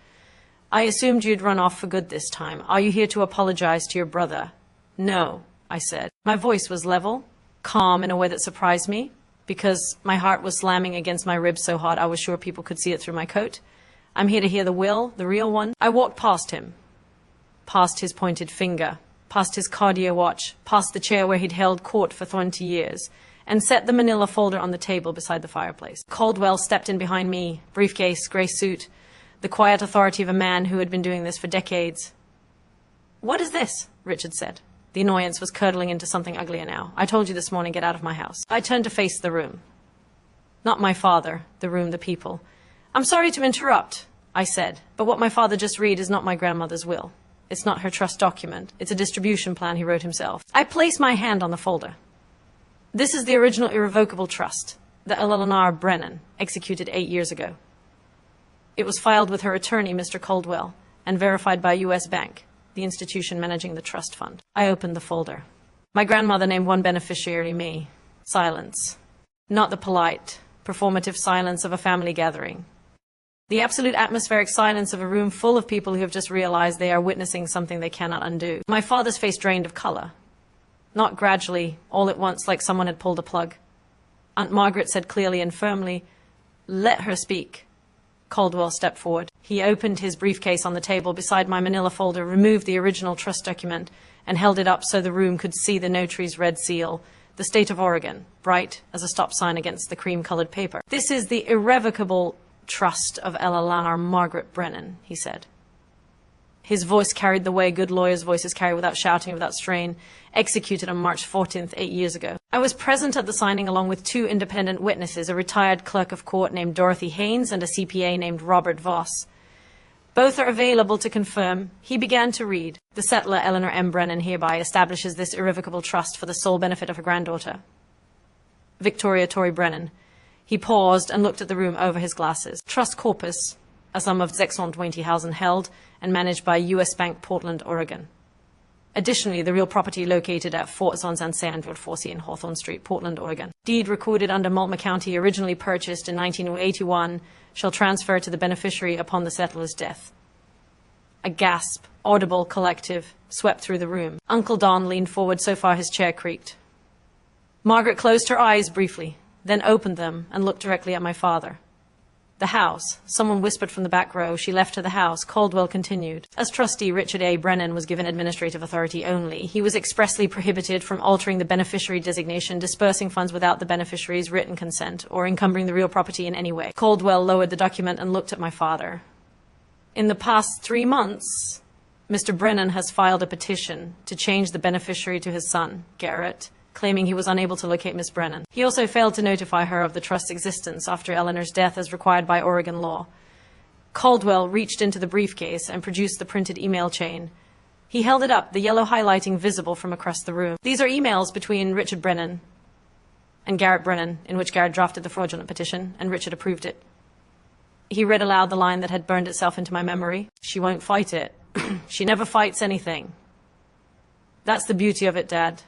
"I assumed you'd run off for good this time. Are you here to apologize to your brother?" "No," I said. My voice was level, calm in a way that surprised me, because my heart was slamming against my ribs so hard I was sure people could see it through my coat. "I'm here to hear the will, the real one." I walked past him, past his pointed finger, past his cardio watch, past the chair where he'd held court for 20 years, and set the manila folder on the table beside the fireplace. Caldwell stepped in behind me, briefcase, grey suit, the quiet authority of a man who had been doing this for decades. "What is this?" Richard said. The annoyance was curdling into something uglier now. "I told you this morning, get out of my house." I turned to face the room. Not my father, the room, the people. "I'm sorry to interrupt," I said, "but what my father just read is not my grandmother's will. It's not her trust document. It's a distribution plan he wrote himself." I placed my hand on the folder. "This is the original irrevocable trust that Eleanor Brennan executed 8 years ago. It was filed with her attorney, Mr. Caldwell, and verified by a U.S. bank, the institution managing the trust fund." I opened the folder. My grandmother named one beneficiary me. Silence. Not the polite, performative silence of a family gathering. The absolute atmospheric silence of a room full of people who have just realized they are witnessing something they cannot undo. My father's face drained of color. Not gradually, all at once, like someone had pulled a plug. Aunt Margaret said clearly and firmly, "Let her speak." Caldwell stepped forward. He opened his briefcase on the table beside my manila folder, removed the original trust document, and held it up so the room could see the notary's red seal, the state of Oregon, bright as a stop sign against the cream-colored paper. "This is the irrevocable trust of Eleanor Margaret Brennan," he said. His voice carried the way good lawyers' voices carry, without shouting, without strain. "Executed on March 14th, 8 years ago." I was present at the signing along with 2 independent witnesses, a retired clerk of court named Dorothy Haynes and a CPA named Robert Voss. Both are available to confirm. He began to read. "The settler, Eleanor M. Brennan, hereby establishes this irrevocable trust for the sole benefit of her granddaughter, Victoria Tory Brennan." He paused and looked at the room over his glasses. "Trust corpus, a sum of 620,000 held and managed by U.S. Bank, Portland, Oregon. Additionally, the real property located at Fort Zon-San Road, 4C in Hawthorne Street, Portland, Oregon. Deed recorded under Multnomah County, originally purchased in 1981, shall transfer to the beneficiary upon the settler's death." A gasp, audible, collective, swept through the room. Uncle Don leaned forward so far his chair creaked. Margaret closed her eyes briefly, then opened them and looked directly at my father. "The house," someone whispered from the back row. "She left to the house." Caldwell continued. "As trustee, Richard A. Brennan was given administrative authority only. He was expressly prohibited from altering the beneficiary designation, dispersing funds without the beneficiary's written consent, or encumbering the real property in any way." Caldwell lowered the document and looked at my father. "In the past 3 months, Mr. Brennan has filed a petition to change the beneficiary to his son, Garrett, claiming he was unable to locate Miss Brennan. He also failed to notify her of the trust's existence after Eleanor's death as required by Oregon law." Caldwell reached into the briefcase and produced the printed email chain. He held it up, the yellow highlighting visible from across the room. "These are emails between Richard Brennan and Garrett Brennan, in which Garrett drafted the fraudulent petition, and Richard approved it." He read aloud the line that had burned itself into my memory. "She won't fight it. She never fights anything. That's the beauty of it, Dad."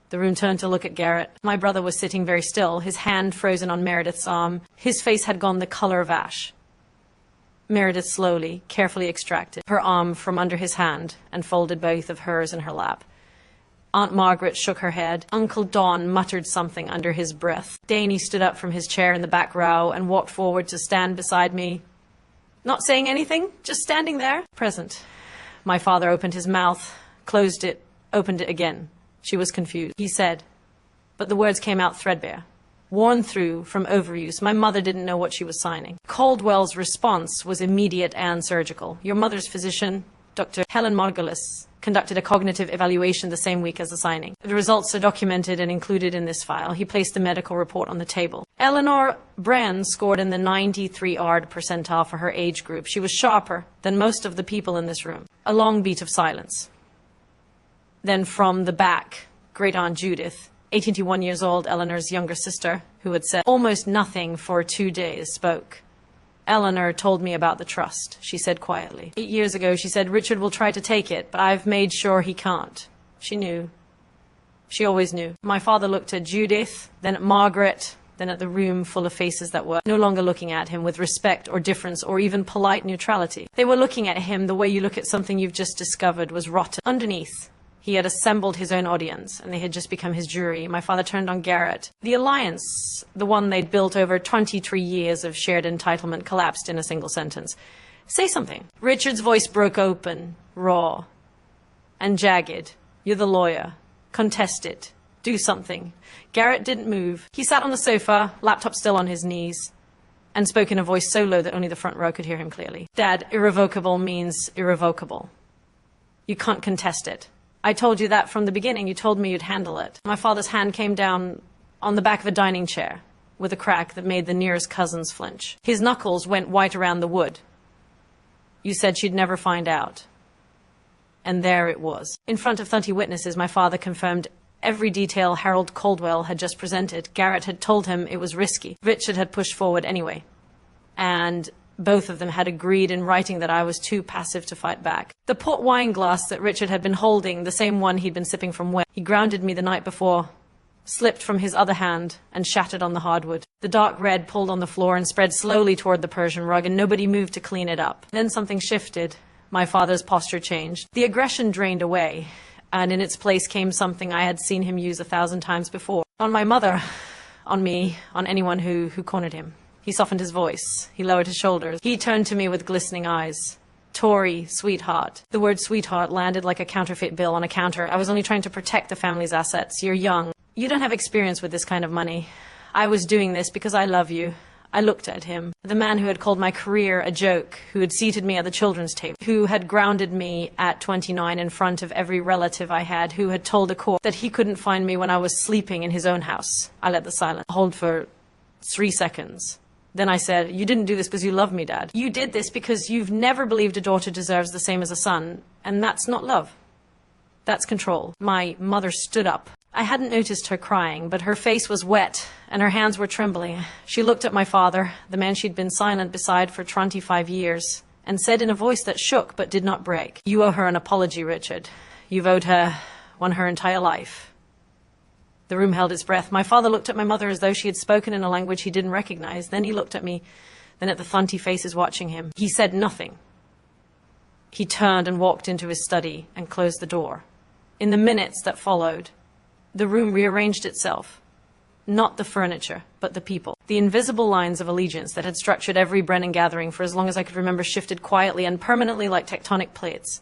The room turned to look at Garrett. My brother was sitting very still, his hand frozen on Meredith's arm. His face had gone the color of ash. Meredith slowly, carefully extracted her arm from under his hand and folded both of hers in her lap. Aunt Margaret shook her head. Uncle Don muttered something under his breath. Danny stood up from his chair in the back row and walked forward to stand beside me. Not saying anything, just standing there, present. My father opened his mouth, closed it, opened it again. She was confused. He said, but the words came out threadbare, worn through from overuse. My mother didn't know what she was signing. Caldwell's response was immediate and surgical. "Your mother's physician, Dr. Helen Margulis, conducted a cognitive evaluation the same week as the signing. The results are documented and included in this file. He placed the medical report on the table. Eleanor Bren scored in the 93rd percentile for her age group. She was sharper than most of the people in this room. A long beat of silence. Then from the back, Great Aunt Judith, 81 years old, Eleanor's younger sister, who had said almost nothing for 2 days, spoke. Eleanor told me about the trust, she said quietly. 8 years ago, she said, Richard will try to take it, but I've made sure he can't. She knew. She always knew. My father looked at Judith, then at Margaret, then at the room full of faces that were no longer looking at him with respect or difference or even polite neutrality. They were looking at him the way you look at something you've just discovered was rotten. Underneath, he had assembled his own audience, and they had just become his jury. My father turned on Garrett. The alliance, the one they'd built over 23 years of shared entitlement, collapsed in a single sentence. Say something. Richard's voice broke open, raw, and jagged. You're the lawyer. Contest it. Do something. Garrett didn't move. He sat on the sofa, laptop still on his knees, and spoke in a voice so low that only the front row could hear him clearly. Dad, irrevocable means irrevocable. You can't contest it. I told you that from the beginning. You told me you'd handle it. My father's hand came down on the back of a dining chair with a crack that made the nearest cousins flinch. His knuckles went white around the wood. You said she'd never find out. And there it was. In front of 30 witnesses, my father confirmed every detail Harold Caldwell had just presented. Garrett had told him it was risky. Richard had pushed forward anyway. And both of them had agreed in writing that I was too passive to fight back. The port wine glass that Richard had been holding, the same one he'd been sipping from where he grounded me the night before, slipped from his other hand and shattered on the hardwood. The dark red pulled on the floor and spread slowly toward the Persian rug, and nobody moved to clean it up. Then something shifted. My father's posture changed. The aggression drained away, and in its place came something I had seen him use 1,000 times before. On my mother, on me, on anyone who cornered him. He softened his voice. He lowered his shoulders. He turned to me with glistening eyes. Tory, sweetheart. The word sweetheart landed like a counterfeit bill on a counter. I was only trying to protect the family's assets. You're young. You don't have experience with this kind of money. I was doing this because I love you. I looked at him. The man who had called my career a joke, who had seated me at the children's table, who had grounded me at 29 in front of every relative I had, who had told the court that he couldn't find me when I was sleeping in his own house. I let the silence hold for 3 seconds. Then I said, you didn't do this because you love me, Dad. You did this because you've never believed a daughter deserves the same as a son, and that's not love. That's control. My mother stood up. I hadn't noticed her crying, but her face was wet, and her hands were trembling. She looked at my father, the man she'd been silent beside for 25 years, and said in a voice that shook but did not break, you owe her an apology, Richard. You've owed her one her entire life. The room held its breath. My father looked at my mother as though she had spoken in a language he didn't recognize. Then he looked at me, then at the Thunty faces watching him. He said nothing. He turned and walked into his study and closed the door. In the minutes that followed, the room rearranged itself. Not the furniture, but the people. The invisible lines of allegiance that had structured every Brennan gathering for as long as I could remember shifted quietly and permanently like tectonic plates.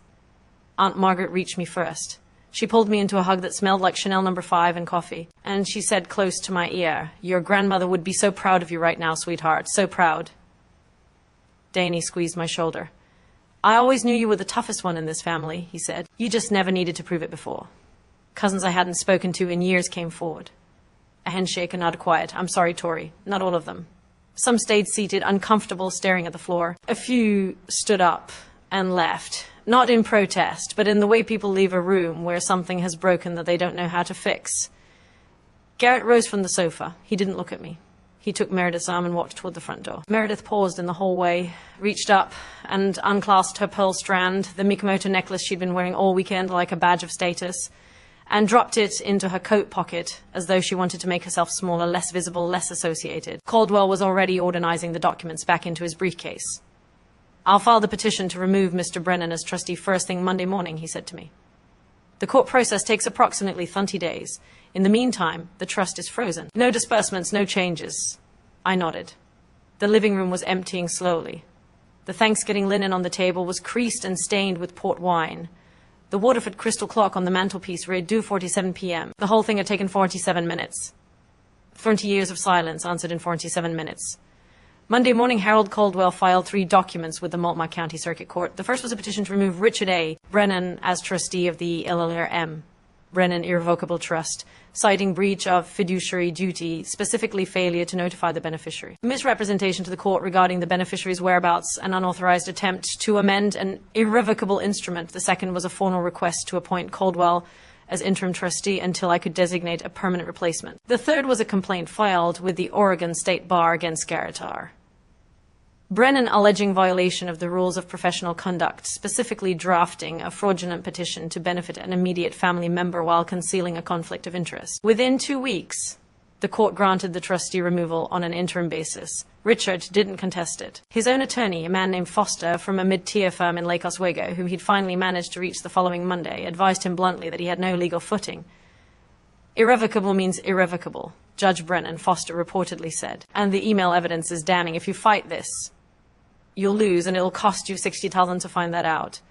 Aunt Margaret reached me first. She pulled me into a hug that smelled like Chanel No. 5 and coffee. And she said close to my ear, your grandmother would be so proud of you right now, sweetheart. So proud. Danny squeezed my shoulder. I always knew you were the toughest one in this family, he said. You just never needed to prove it before. Cousins I hadn't spoken to in years came forward. A handshake and nod quiet. I'm sorry, Tory. Not all of them. Some stayed seated, uncomfortable, staring at the floor. A few stood up and left. Not in protest, but in the way people leave a room where something has broken that they don't know how to fix. Garrett rose from the sofa. He didn't look at me. He took Meredith's arm and walked toward the front door. Meredith paused in the hallway, reached up and unclasped her pearl strand, the Mikomoto necklace she'd been wearing all weekend like a badge of status, and dropped it into her coat pocket as though she wanted to make herself smaller, less visible, less associated. Caldwell was already organizing the documents back into his briefcase. I'll file the petition to remove Mr. Brennan as trustee first thing Monday morning, he said to me. The court process takes approximately 30 days. In the meantime, the trust is frozen. No disbursements, no changes. I nodded. The living room was emptying slowly. The Thanksgiving linen on the table was creased and stained with port wine. The Waterford crystal clock on the mantelpiece read 2:47 p.m. The whole thing had taken 47 minutes. 30 years of silence answered in 47 minutes. Monday morning, Harold Caldwell filed 3 documents with the Multnomah County Circuit Court. The first was a petition to remove Richard A. Brennan as trustee of the LLRM, Brennan Irrevocable Trust, citing breach of fiduciary duty, specifically failure to notify the beneficiary. Misrepresentation to the court regarding the beneficiary's whereabouts, an unauthorized attempt to amend an irrevocable instrument. The second was a formal request to appoint Caldwell as interim trustee until I could designate a permanent replacement. The third was a complaint filed with the Oregon State Bar against Garrett R. Brennan alleging violation of the rules of professional conduct, specifically drafting a fraudulent petition to benefit an immediate family member while concealing a conflict of interest. Within 2 weeks, the court granted the trustee removal on an interim basis. Richard didn't contest it. His own attorney, a man named Foster from a mid-tier firm in Lake Oswego, whom he'd finally managed to reach the following Monday, advised him bluntly that he had no legal footing. Irrevocable means irrevocable, Judge Brennan, Foster reportedly said. And the email evidence is damning. If you fight this, you'll lose, and it'll cost you $60,000 to find that out.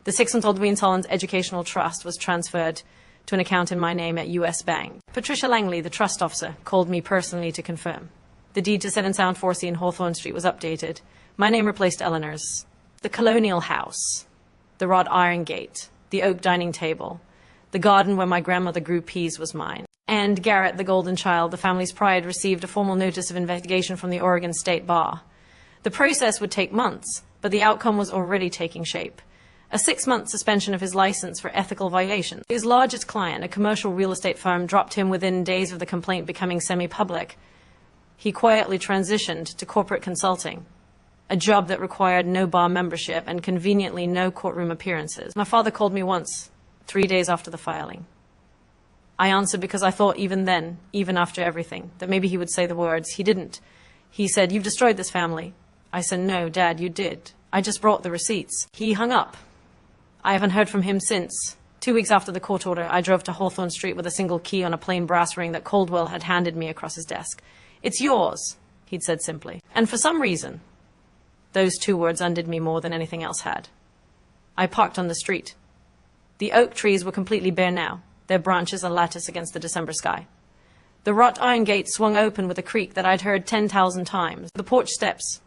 The 6-month-old Wien Solon's educational trust was transferred to an account in my name at U.S. Bank. Patricia Langley, the trust officer, called me personally to confirm. The deed to Set and Sound 4C in Hawthorne Street was updated. My name replaced Eleanor's. The colonial house, the wrought iron gate, the oak dining table, the garden where my grandmother grew peas was mine. And Garrett, the golden child, the family's pride, received a formal notice of investigation from the Oregon State Bar. The process would take months, but the outcome was already taking shape. A 6-month suspension of his license for ethical violations. His largest client, a commercial real estate firm, dropped him within days of the complaint becoming semi-public. He quietly transitioned to corporate consulting, a job that required no bar membership and conveniently no courtroom appearances. My father called me once, 3 days after the filing. I answered because I thought even then, even after everything, that maybe he would say the words. He didn't. He said, "You've destroyed this family." I said, "No, Dad, you did. I just brought the receipts." He hung up. I haven't heard from him since. 2 weeks after the court order, I drove to Hawthorne Street with a single key on a plain brass ring that Caldwell had handed me across his desk. "It's yours," he'd said simply. And for some reason, those 2 words undid me more than anything else had. I parked on the street. The oak trees were completely bare now, their branches a lattice against the December sky. The wrought iron gate swung open with a creak that I'd heard 10,000 times. The porch steps.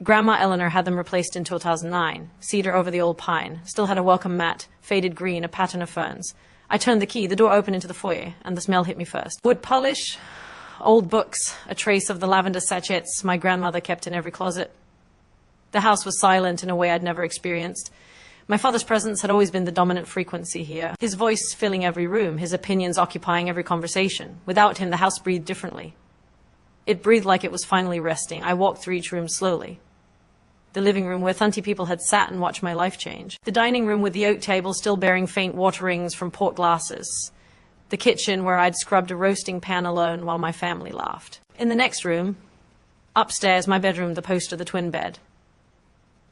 Grandma Eleanor had them replaced in 2009. Cedar over the old pine. Still had a welcome mat, faded green, a pattern of ferns. I turned the key, the door opened into the foyer, and the smell hit me first. Wood polish, old books, a trace of the lavender sachets my grandmother kept in every closet. The house was silent in a way I'd never experienced. My father's presence had always been the dominant frequency here, his voice filling every room, his opinions occupying every conversation. Without him, the house breathed differently. It breathed like it was finally resting. I walked through each room slowly. The living room where 30 people had sat and watched my life change. The dining room with the oak table still bearing faint water rings from port glasses. The kitchen where I'd scrubbed a roasting pan alone while my family laughed. In the next room, upstairs, my bedroom, the poster, the twin bed.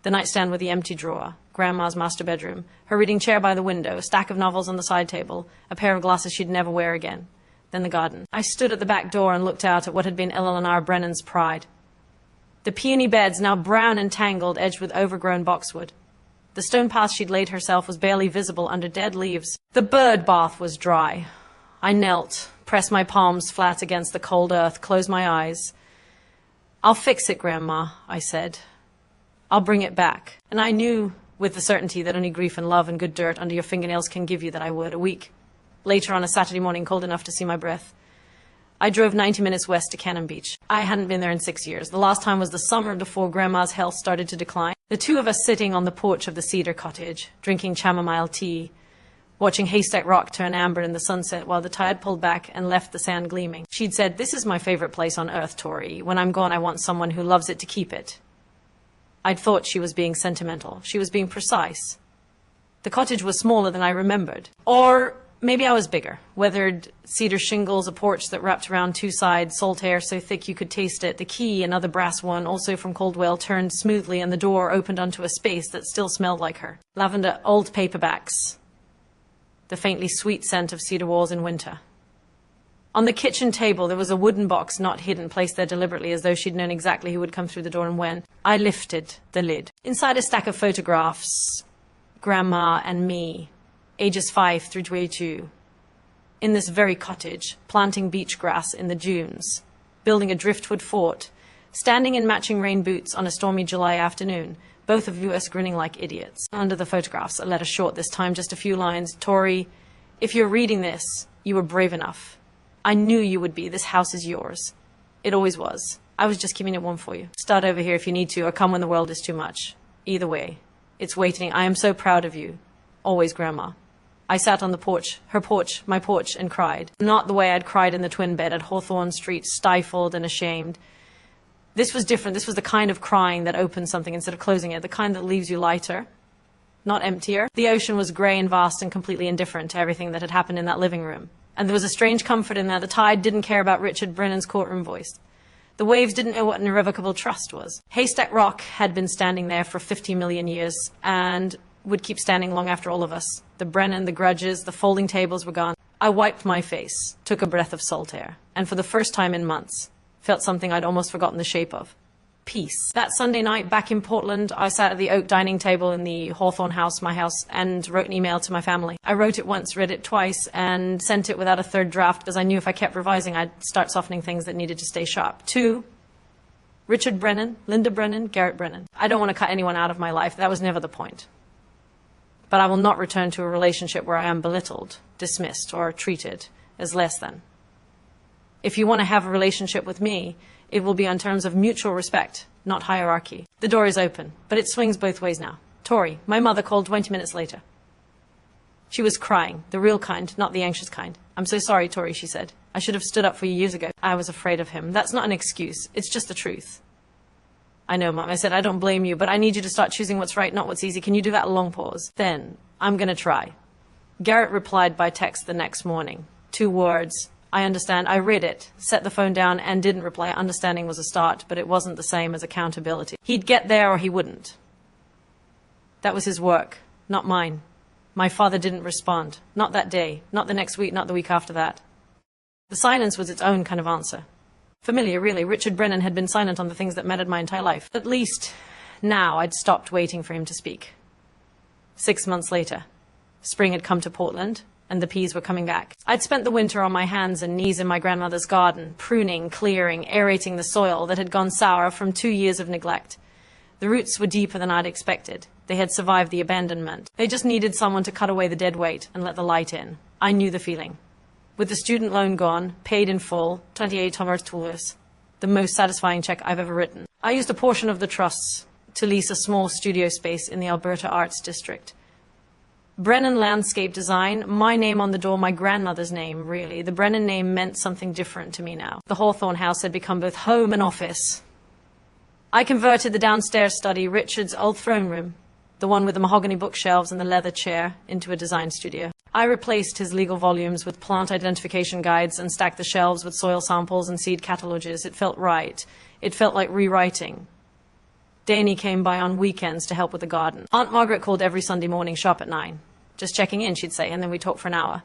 The nightstand with the empty drawer, Grandma's master bedroom, her reading chair by the window, a stack of novels on the side table, a pair of glasses she'd never wear again. Then the garden. I stood at the back door and looked out at what had been Eleanor Brennan's pride. The peony beds, now brown and tangled, edged with overgrown boxwood. The stone path she'd laid herself was barely visible under dead leaves. The bird bath was dry. I knelt, pressed my palms flat against the cold earth, closed my eyes. "I'll fix it, Grandma," I said. "I'll bring it back." And I knew, with the certainty that only grief and love and good dirt under your fingernails can give you, that I would. A week later, on a Saturday morning, cold enough to see my breath, I drove 90 minutes west to Cannon Beach. I hadn't been there in 6 years. The last time was the summer before Grandma's health started to decline. The 2 of us sitting on the porch of the Cedar cottage, drinking chamomile tea, watching Haystack Rock turn amber in the sunset while the tide pulled back and left the sand gleaming. She'd said, "This is my favorite place on earth, Tory. When I'm gone, I want someone who loves it to keep it." I'd thought she was being sentimental. She was being precise. The cottage was smaller than I remembered. Or maybe I was bigger. Weathered cedar shingles, a porch that wrapped around 2 sides, salt air so thick you could taste it. The key, another brass one, also from Caldwell, turned smoothly and the door opened onto a space that still smelled like her. Lavender, old paperbacks. The faintly sweet scent of cedar walls in winter. On the kitchen table, there was a wooden box, not hidden, placed there deliberately as though she'd known exactly who would come through the door and when. I lifted the lid. Inside a stack of photographs, Grandma and me, ages 5 through 22, in this very cottage, planting beach grass in the dunes, building a driftwood fort, standing in matching rain boots on a stormy July afternoon, both of us grinning like idiots. Under the photographs, a letter short this time, just a few lines. Tory, if you're reading this, you were brave enough. I knew you would be. This house is yours. It always was. I was just keeping it warm for you. Start over here if you need to, or come when the world is too much. Either way, it's waiting. I am so proud of you. Always, Grandma. I sat on the porch, her porch, my porch, and cried. Not the way I'd cried in the twin bed at Hawthorne Street, stifled and ashamed. This was different. This was the kind of crying that opens something instead of closing it, the kind that leaves you lighter, not emptier. The ocean was grey and vast and completely indifferent to everything that had happened in that living room. And there was a strange comfort in that. The tide didn't care about Richard Brennan's courtroom voice. The waves didn't know what an irrevocable trust was. Haystack Rock had been standing there for 50 million years and would keep standing long after all of us. The Brennan, the grudges, the folding tables were gone. I wiped my face, took a breath of salt air, and for the first time in months, felt something I'd almost forgotten the shape of. Peace. That Sunday night back in Portland, I sat at the oak dining table in the Hawthorne house, my house, and wrote an email to my family. I wrote it once, read it twice, and sent it without a third draft because I knew if I kept revising, I'd start softening things that needed to stay sharp. To Richard Brennan, Linda Brennan, Garrett Brennan. I don't want to cut anyone out of my life. That was never the point. But I will not return to a relationship where I am belittled, dismissed, or treated as less than. If you want to have a relationship with me, it will be on terms of mutual respect, not hierarchy. The door is open, but it swings both ways now. Tory, my mother, called 20 minutes later. She was crying, the real kind, not the anxious kind. I'm so sorry, Tory, she said. I should have stood up for you years ago. I was afraid of him. That's not an excuse. It's just the truth. I know, Mom. I said, I don't blame you, but I need you to start choosing what's right, not what's easy. Can you do that? Long pause. Then, I'm going to try. Garrett replied by text the next morning. 2 words. I understand. I read it, set the phone down, and didn't reply. Understanding was a start, but it wasn't the same as accountability. He'd get there or he wouldn't. That was his work, not mine. My father didn't respond. Not that day, not the next week, not the week after that. The silence was its own kind of answer. Familiar, really. Richard Brennan had been silent on the things that mattered my entire life. At least, now I'd stopped waiting for him to speak. 6 months later, spring had come to Portland, and the peas were coming back. I'd spent the winter on my hands and knees in my grandmother's garden, pruning, clearing, aerating the soil that had gone sour from 2 years of neglect. The roots were deeper than I'd expected. They had survived the abandonment. They just needed someone to cut away the dead weight and let the light in. I knew the feeling. With the student loan gone, paid in full, $28, the most satisfying check I've ever written. I used a portion of the trusts to lease a small studio space in the Alberta Arts District. Brennan Landscape Design, my name on the door, my grandmother's name, really. The Brennan name meant something different to me now. The Hawthorne house had become both home and office. I converted the downstairs study, Richard's old throne room, the one with the mahogany bookshelves and the leather chair, into a design studio. I replaced his legal volumes with plant identification guides and stacked the shelves with soil samples and seed catalogues. It felt right. It felt like rewriting. Danny came by on weekends to help with the garden. Aunt Margaret called every Sunday morning sharp at 9. Just checking in, she'd say, and then we'd talk for an hour.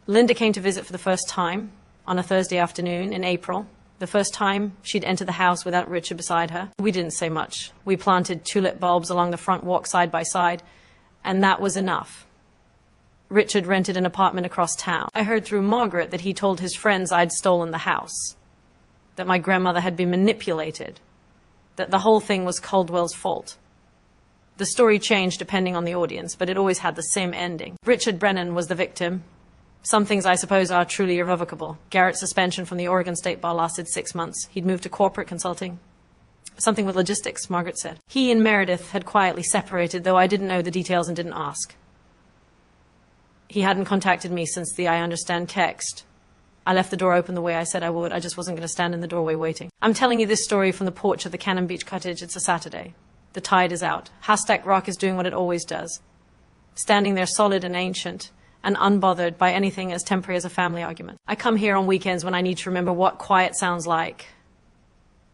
Linda came to visit for the first time on a Thursday afternoon in April. The first time she'd entered the house without Richard beside her. We didn't say much. We planted tulip bulbs along the front walk side by side, and that was enough. Richard rented an apartment across town. I heard through Margaret that he told his friends I'd stolen the house, that my grandmother had been manipulated, that the whole thing was Caldwell's fault. The story changed depending on the audience, but it always had the same ending. Richard Brennan was the victim. Some things, I suppose, are truly irrevocable. Garrett's suspension from the Oregon State Bar lasted 6 months. He'd moved to corporate consulting. Something with logistics, Margaret said. He and Meredith had quietly separated, though I didn't know the details and didn't ask. He hadn't contacted me since the I understand text. I left the door open the way I said I would. I just wasn't going to stand in the doorway waiting. I'm telling you this story from the porch of the Cannon Beach cottage. It's a Saturday. The tide is out. Haystack Rock is doing what it always does. Standing there solid and ancient and unbothered by anything as temporary as a family argument. I come here on weekends when I need to remember what quiet sounds like.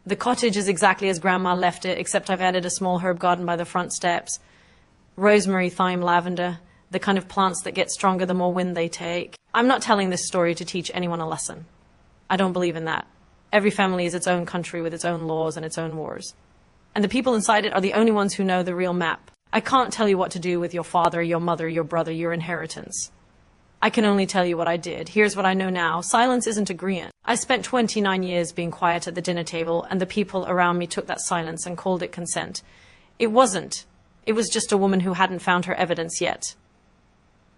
The cottage is exactly as Grandma left it, except I've added a small herb garden by the front steps. Rosemary, thyme, lavender. The kind of plants that get stronger the more wind they take. I'm not telling this story to teach anyone a lesson. I don't believe in that. Every family is its own country with its own laws and its own wars. And the people inside it are the only ones who know the real map. I can't tell you what to do with your father, your mother, your brother, your inheritance. I can only tell you what I did. Here's what I know now. Silence isn't agreeing. I spent 29 years being quiet at the dinner table, and the people around me took that silence and called it consent. It wasn't. It was just a woman who hadn't found her evidence yet.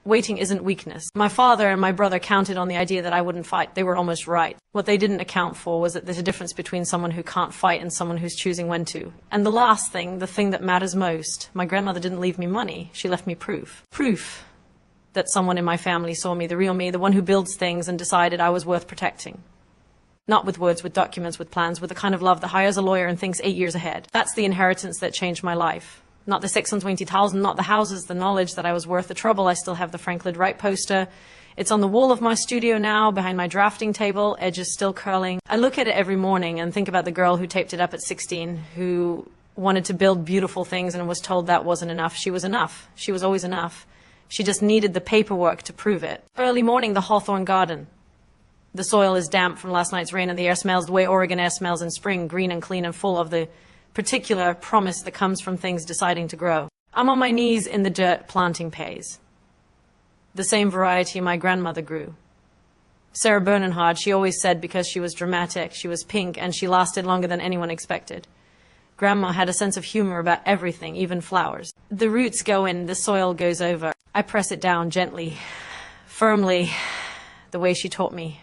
Waiting isn't weakness. My father and my brother counted on the idea that I wouldn't fight. They were almost right. What they didn't account for was that there's a difference between someone who can't fight and someone who's choosing when to. And the last thing, the thing that matters most, my grandmother didn't leave me money. She left me proof. Proof that someone in my family saw me, the real me, the one who builds things, and decided I was worth protecting. Not with words, with documents, with plans, with the kind of love that hires a lawyer and thinks 8 years ahead. That's the inheritance that changed my life. Not the 620,000, not the houses, the knowledge that I was worth the trouble. I still have the Frank Lloyd Wright poster. It's on the wall of my studio now, behind my drafting table, edges still curling. I look at it every morning and think about the girl who taped it up at 16, who wanted to build beautiful things and was told that wasn't enough. She was enough. She was always enough. She just needed the paperwork to prove it. Early morning, the Hawthorne garden. The soil is damp from last night's rain, and the air smells the way Oregon air smells in spring, green and clean and full of the particular promise that comes from things deciding to grow. I'm on my knees in the dirt planting pays. The same variety my grandmother grew. Sarah Bernhardt, she always said because she was dramatic, she was pink, and she lasted longer than anyone expected. Grandma had a sense of humor about everything, even flowers. The roots go in, the soil goes over. I press it down gently, firmly, the way she taught me.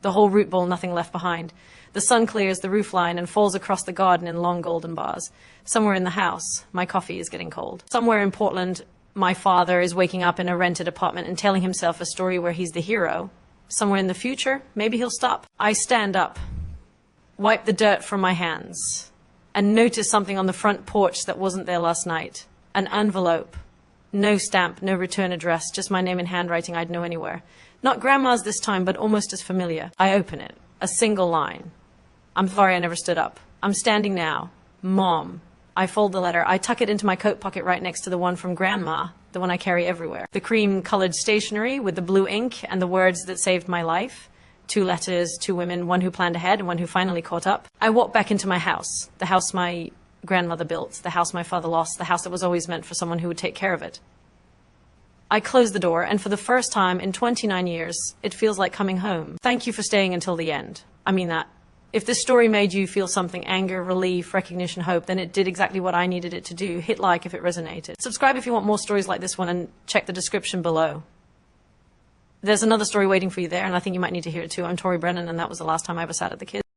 The whole root ball, nothing left behind. The sun clears the roofline and falls across the garden in long golden bars. Somewhere in the house, my coffee is getting cold. Somewhere in Portland, my father is waking up in a rented apartment and telling himself a story where he's the hero. Somewhere in the future, maybe he'll stop. I stand up, wipe the dirt from my hands, and notice something on the front porch that wasn't there last night. An envelope. No stamp, no return address, just my name in handwriting I'd know anywhere. Not grandma's this time, but almost as familiar. I open it. A single line. I'm sorry I never stood up. I'm standing now. Mom. I fold the letter. I tuck it into my coat pocket right next to the one from Grandma, the one I carry everywhere. The cream-colored stationery with the blue ink and the words that saved my life. 2 letters, 2 women, one who planned ahead and one who finally caught up. I walk back into my house, the house my grandmother built, the house my father lost, the house that was always meant for someone who would take care of it. I close the door, and for the first time in 29 years, it feels like coming home. Thank you for staying until the end. I mean that. If this story made you feel something, anger, relief, recognition, hope, then it did exactly what I needed it to do. Hit like if it resonated. Subscribe if you want more stories like this one, and check the description below. There's another story waiting for you there, and I think you might need to hear it too. I'm Tory Brennan, and that was the last time I ever sat at the kids.